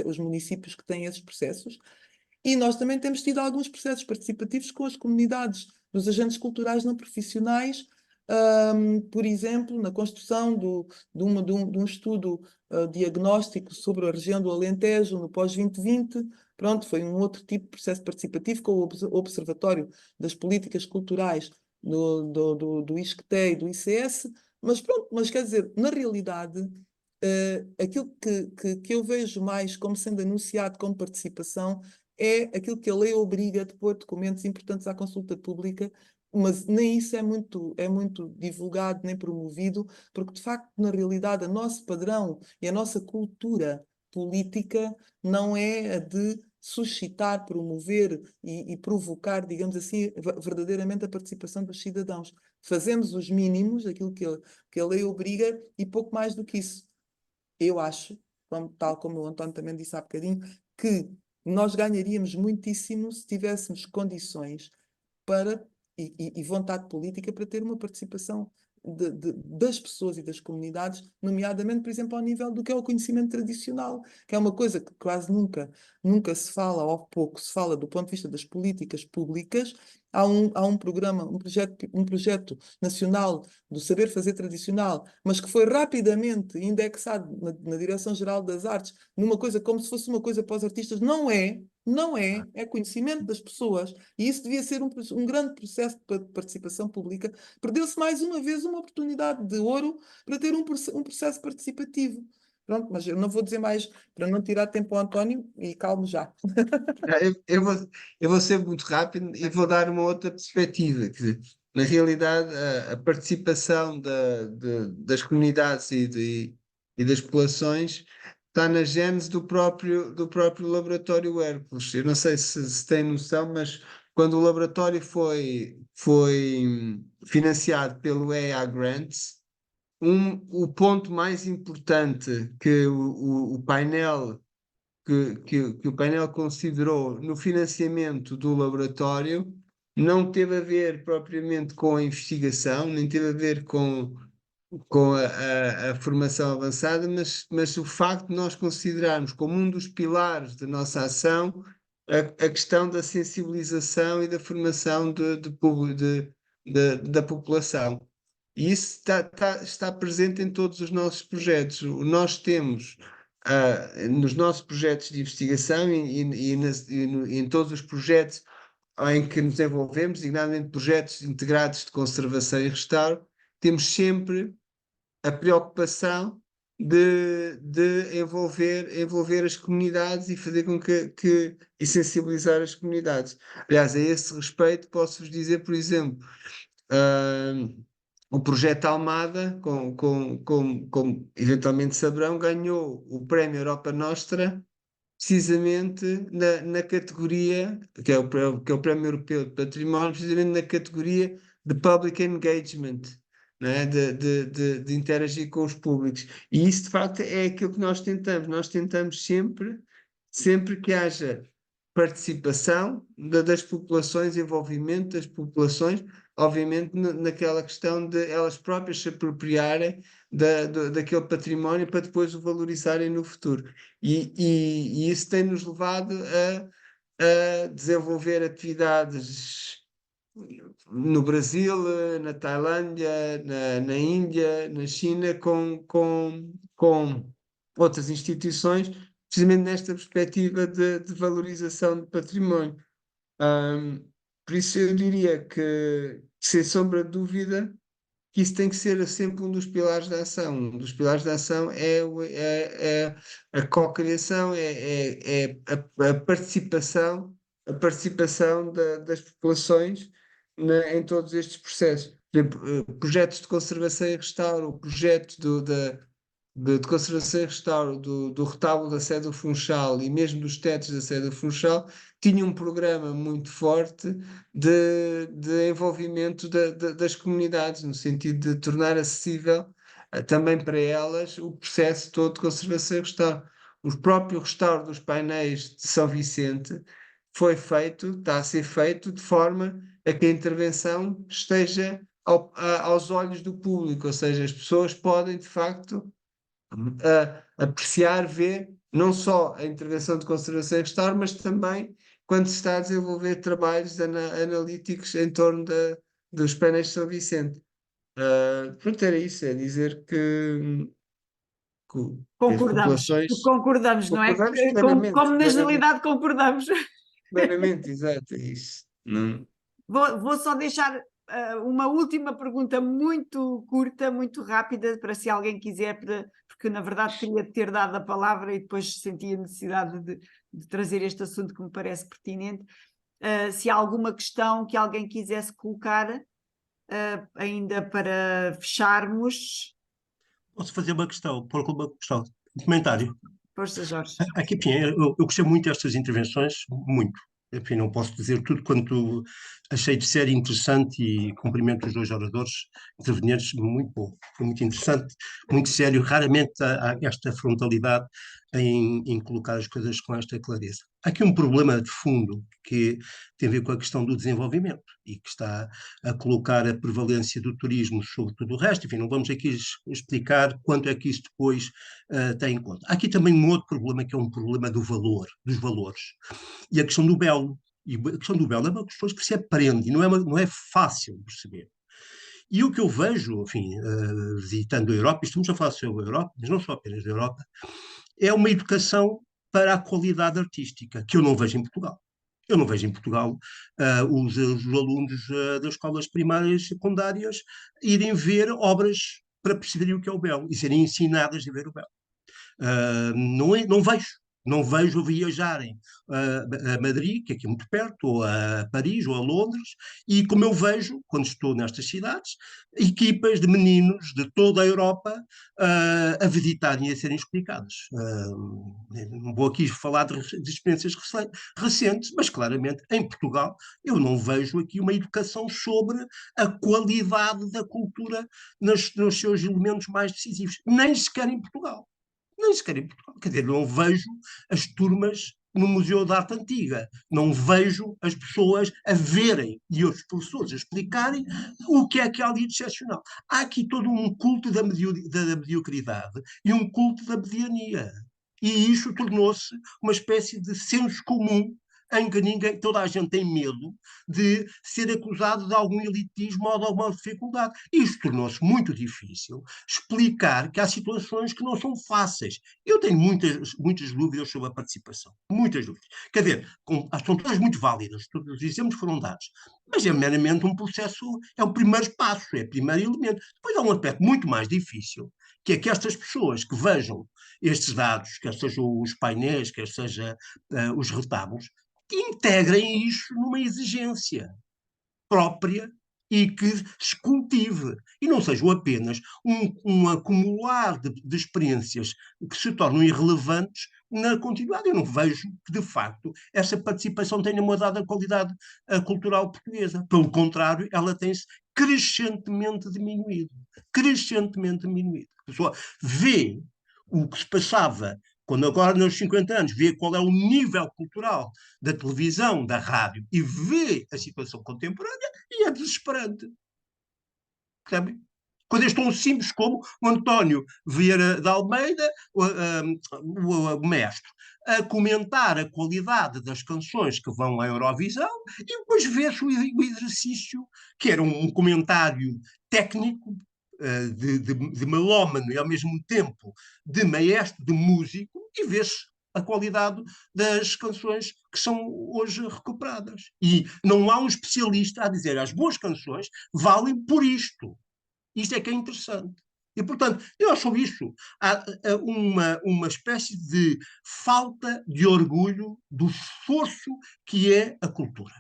os municípios que têm esses processos. E nós também temos tido alguns processos participativos com as comunidades dos agentes culturais não profissionais, por exemplo, na construção de um estudo diagnóstico sobre a região do Alentejo no pós-2020. Pronto, foi um outro tipo de processo participativo com o Observatório das Políticas Culturais do ISCTE e do ICS. Mas pronto, mas quer dizer, na realidade, aquilo que eu vejo mais como sendo anunciado como participação é aquilo que a lei obriga de pôr documentos importantes à consulta pública, mas nem isso é muito divulgado nem promovido, porque de facto, na realidade, o nosso padrão e a nossa cultura política não é a de suscitar, promover e provocar, digamos assim, verdadeiramente a participação dos cidadãos. Fazemos os mínimos, aquilo que a lei obriga, e pouco mais do que isso. Eu acho, tal como o António também disse há bocadinho, que nós ganharíamos muitíssimo se tivéssemos condições e vontade política para ter uma participação das pessoas e das comunidades, nomeadamente, por exemplo, ao nível do que é o conhecimento tradicional, que é uma coisa que quase nunca se fala, ou pouco se fala do ponto de vista das políticas públicas. Há um programa, um projeto nacional do saber fazer tradicional, mas que foi rapidamente indexado na Direção-Geral das Artes, numa coisa como se fosse uma coisa para os artistas. Não é conhecimento das pessoas, e isso devia ser um grande processo de participação pública. Perdeu-se mais uma vez uma oportunidade de ouro para ter um processo participativo. Pronto, mas eu não vou dizer mais para não tirar tempo ao António, e calmo já. Eu vou ser muito rápido e vou dar uma outra perspectiva. Quer dizer, na realidade, a participação das comunidades e das populações está na gênese do próprio Laboratório Hércules. Eu não sei se tem noção, mas quando o laboratório foi financiado pelo EA Grants, o ponto mais importante que o painel que o painel considerou no financiamento do laboratório não teve a ver propriamente com a investigação, nem teve a ver com a formação avançada, mas o facto de nós considerarmos como um dos pilares da nossa ação a questão da sensibilização e da formação da população. E isso está presente em todos os nossos projetos. Nós temos, nos nossos projetos de investigação e em todos os projetos em que nos envolvemos, designadamente projetos integrados de conservação e restauro, temos sempre a preocupação de envolver as comunidades e fazer com e sensibilizar as comunidades. Aliás, a esse respeito, posso-vos dizer, por exemplo, o projeto Almada, como eventualmente saberão, ganhou o Prémio Europa Nostra, precisamente na categoria, que é o Prémio Europeu de Património, precisamente na categoria de Public Engagement, né? De interagir com os públicos. E isso, de facto, é aquilo que nós tentamos. Nós tentamos sempre que haja participação das populações, envolvimento das populações, obviamente naquela questão de elas próprias se apropriarem daquele património para depois o valorizarem no futuro. E isso tem-nos levado a desenvolver atividades no Brasil, na Tailândia, na Índia, na China, com outras instituições, precisamente nesta perspectiva de valorização de património. Por isso eu diria que, sem sombra de dúvida, que isso tem que ser sempre um dos pilares da ação. Um dos pilares da ação é a cocriação, a participação das populações em todos estes processos. Por exemplo, projetos de conservação e restauro, o projeto de conservação e restauro do retábulo da Sé do Funchal e mesmo dos tetos da Sé do Funchal, tinha um programa muito forte de envolvimento das comunidades, no sentido de tornar acessível também para elas o processo todo de conservação e restauro. O próprio restauro dos painéis de São Vicente está a ser feito de forma a que a intervenção esteja aos olhos do público, ou seja, as pessoas podem de facto apreciar, ver não só a intervenção de conservação e restauro, mas também quando se está a desenvolver trabalhos analíticos em torno dos painéis de São Vicente. Pronto, era isso, é dizer que as populações Concordamos, não é? concordamos plenamente, Como na generalidade concordamos. plenamente, exato, é isso. Não. Vou só deixar uma última pergunta muito curta, muito rápida, para se alguém quiser, porque na verdade queria ter dado a palavra e depois senti a necessidade de trazer este assunto que me parece pertinente. Se há alguma questão que alguém quisesse colocar, ainda para fecharmos. Posso fazer uma questão, pôr uma questão, um comentário. Força, Jorge. Aqui, enfim, eu gostei muito destas intervenções, muito. Enfim, não posso dizer tudo quanto achei de série interessante e cumprimento os dois oradores intervenientes, muito bom, foi muito interessante, muito sério, raramente há esta frontalidade em colocar as coisas com esta clareza. Há aqui um problema de fundo que tem a ver com a questão do desenvolvimento e que está a colocar a prevalência do turismo sobre tudo o resto. Enfim, não vamos aqui explicar quanto é que isso depois tem em conta. Há aqui também um outro problema que é um problema dos valores. E a questão do belo. E a questão do belo é uma questão que se aprende e não é fácil de perceber. E o que eu vejo, enfim, visitando a Europa, estamos a falar sobre a Europa, mas não só apenas a Europa, é uma educação para a qualidade artística, que eu não vejo em Portugal. Eu não vejo em Portugal os alunos das escolas primárias e secundárias irem ver obras para perceberem o que é o belo e serem ensinadas a ver o belo. Não vejo. Não vejo viajarem a Madrid, que é aqui muito perto, ou a Paris, ou a Londres, e como eu vejo, quando estou nestas cidades, equipas de meninos de toda a Europa a visitarem e a serem explicadas. Não vou aqui falar de experiências recentes, mas claramente em Portugal eu não vejo aqui uma educação sobre a qualidade da cultura nos seus elementos mais decisivos, nem sequer em Portugal. Nem sequer em Portugal. Quer dizer, não vejo as turmas no Museu da Arte Antiga, não vejo as pessoas a verem e os professores a explicarem o que é ali de excepcional. Há aqui todo um culto da mediocridade e um culto da mediania. E isso tornou-se uma espécie de senso comum em que toda a gente tem medo de ser acusado de algum elitismo ou de alguma dificuldade. Isto tornou-se muito difícil explicar que há situações que não são fáceis. Eu tenho muitas dúvidas sobre a participação. Muitas dúvidas. Quer dizer, são todas muito válidas, todos os exemplos foram dados. Mas é meramente um processo, é o primeiro passo, é o primeiro elemento. Depois há um aspecto muito mais difícil, que é que estas pessoas que vejam estes dados, quer sejam os painéis, quer sejam os retábulos, integrem isso numa exigência própria e que se cultive. E não sejam apenas um acumular de experiências que se tornam irrelevantes na continuidade. Eu não vejo que, de facto, essa participação tenha mudado a qualidade cultural portuguesa. Pelo contrário, ela tem-se crescentemente diminuído. Crescentemente diminuído. A pessoa vê o que se passava quando agora, nos 50 anos, vê qual é o nível cultural da televisão, da rádio, e vê a situação contemporânea, e é desesperante. Sabe? Coisas tão simples como o António Vieira de Almeida, o mestre, a comentar a qualidade das canções que vão à Eurovisão, e depois vê-se o exercício, que era um comentário técnico, de melómano e ao mesmo tempo de maestro, de músico, e vê-se a qualidade das canções que são hoje recuperadas. E não há um especialista a dizer as boas canções valem por isto. Isto é que é interessante. E, portanto, eu acho isso. Há uma espécie de falta de orgulho do esforço que é a cultura.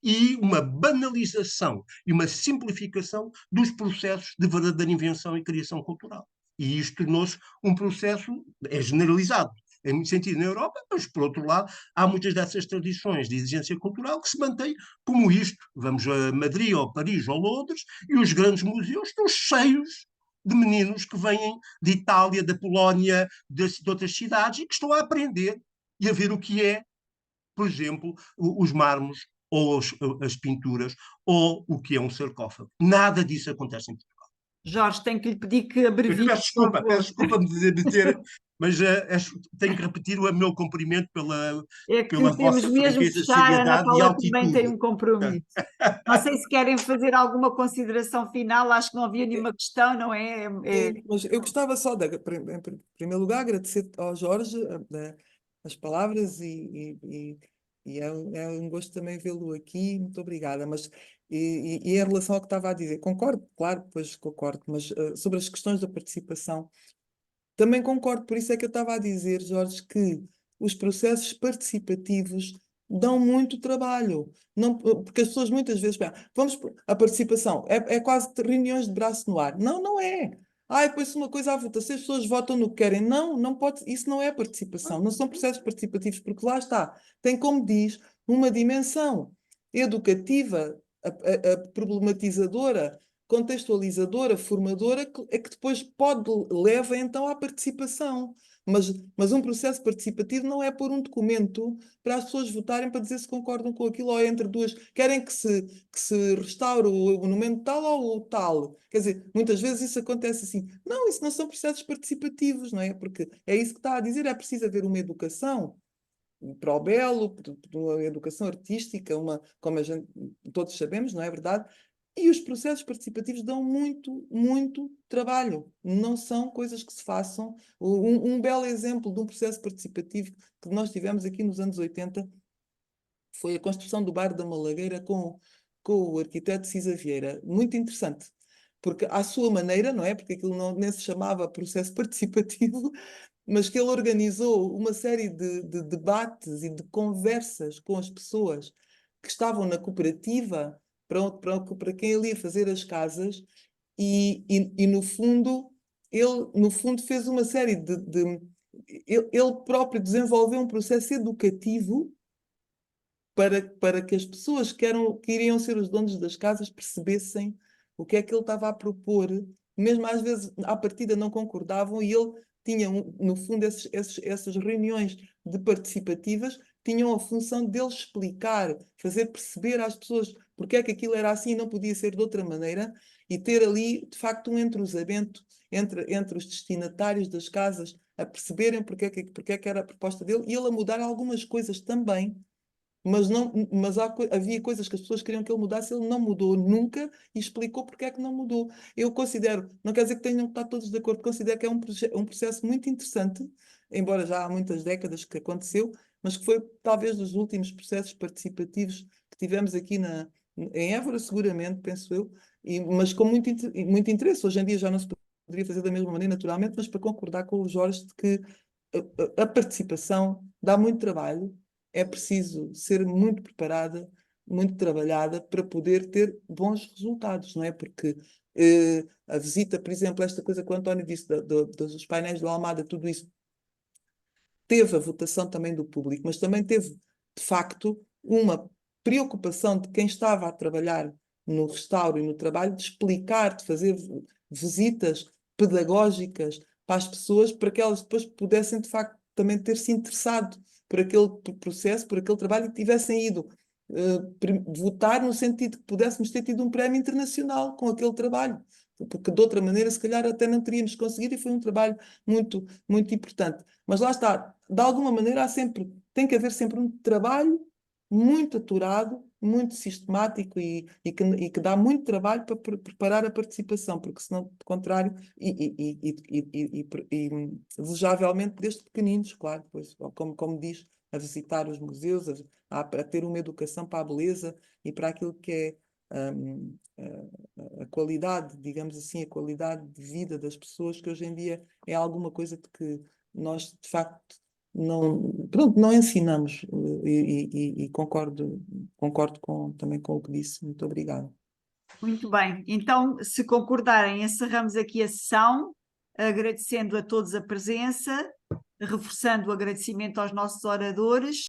E uma banalização e uma simplificação dos processos de verdadeira invenção e criação cultural. E isto tornou-se um processo, é generalizado, em muito sentido na Europa, mas, por outro lado, há muitas dessas tradições de exigência cultural que se mantêm como isto. Vamos a Madrid, ou Paris, ou Londres, e os grandes museus estão cheios de meninos que vêm de Itália, da Polónia, de outras cidades, e que estão a aprender e a ver o que é, por exemplo, os mármores, ou as pinturas, ou o que é um sarcófago. Nada disso acontece em Portugal. Jorge, tenho que lhe pedir que abrevie. Peço desculpa me deter, mas tenho que repetir o meu cumprimento pela temos vossa mesmo que franqueza, fechar, a Ana seriedade e Paula também tem altitude. um compromisso. Não sei se querem fazer alguma consideração final, acho que não havia nenhuma questão, não é? Mas eu gostava só, em primeiro lugar, agradecer ao Jorge as palavras e é um gosto também vê-lo aqui, muito obrigada. Mas, em relação ao que estava a dizer, concordo, claro, pois concordo, mas sobre as questões da participação, também concordo, por isso é que eu estava a dizer, Jorge, que os processos participativos dão muito trabalho. Não, porque as pessoas muitas vezes pensam, a participação é quase reuniões de braço no ar. Não, não é. Depois uma coisa à votação, as pessoas votam no que querem. Não, não pode, isso não é participação, não são processos participativos, porque lá está, tem, como diz, uma dimensão educativa, a problematizadora, contextualizadora, formadora, é que depois leva então à participação. Mas um processo participativo não é pôr um documento para as pessoas votarem para dizer se concordam com aquilo, ou entre duas, querem que se restaure o monumento tal ou o tal. Quer dizer, muitas vezes isso acontece assim. Não, isso não são processos participativos, não é? Porque é isso que está a dizer, é preciso haver uma educação para o belo, uma educação artística, como todos sabemos, não é verdade? E os processos participativos dão muito, muito trabalho. Não são coisas que se façam. Um belo exemplo de um processo participativo que nós tivemos aqui nos anos 80 foi a construção do Bairro da Malagueira com o arquiteto Cisa Vieira. Muito interessante. Porque à sua maneira, não é? Porque aquilo nem se chamava processo participativo, mas que ele organizou uma série de debates e de conversas com as pessoas que estavam na cooperativa para quem ele ia fazer as casas e no fundo, ele fez uma série ele próprio desenvolveu um processo educativo para que as pessoas que iriam ser os donos das casas percebessem o que é que ele estava a propor, mesmo às vezes à partida não concordavam, e ele tinha, no fundo, essas reuniões de participativas tinham a função dele explicar, fazer perceber às pessoas porque é que aquilo era assim e não podia ser de outra maneira, e ter ali, de facto, um entrosamento entre os destinatários das casas a perceberem porque é que era a proposta dele, e ele a mudar algumas coisas também. Mas havia coisas que as pessoas queriam que ele mudasse, ele não mudou nunca e explicou porque é que não mudou. Eu considero, não quer dizer que tenham que estar todos de acordo, considero que é um processo muito interessante, embora já há muitas décadas que aconteceu, mas que foi talvez dos últimos processos participativos que tivemos aqui em Évora, seguramente, penso eu, mas com muito interesse. Hoje em dia já não se poderia fazer da mesma maneira, naturalmente, mas para concordar com o Jorge de que a participação dá muito trabalho, é preciso ser muito preparada, muito trabalhada para poder ter bons resultados, não é? Porque a visita, por exemplo, esta coisa que o António disse dos painéis do Almada, tudo isso, teve a votação também do público, mas também teve, de facto, uma preocupação de quem estava a trabalhar no restauro e no trabalho, de explicar, de fazer visitas pedagógicas para as pessoas, para que elas depois pudessem, de facto, também ter-se interessado por aquele processo, por aquele trabalho, e tivessem ido votar no sentido que pudéssemos ter tido um prémio internacional com aquele trabalho, porque de outra maneira se calhar até não teríamos conseguido, e foi um trabalho muito, muito importante. Mas lá está, de alguma maneira tem que haver sempre um trabalho muito aturado, muito sistemático e que dá muito trabalho para preparar a participação, porque senão, do contrário, desejavelmente desde pequeninos, claro, pois, como diz, a visitar os museus, a ter uma educação para a beleza e para aquilo que é a qualidade, digamos assim, a qualidade de vida das pessoas, que hoje em dia é alguma coisa de que nós, de facto, não ensinamos, e concordo também com o que disse. Muito obrigada. Muito bem, então, se concordarem, encerramos aqui a sessão, agradecendo a todos a presença, reforçando o agradecimento aos nossos oradores.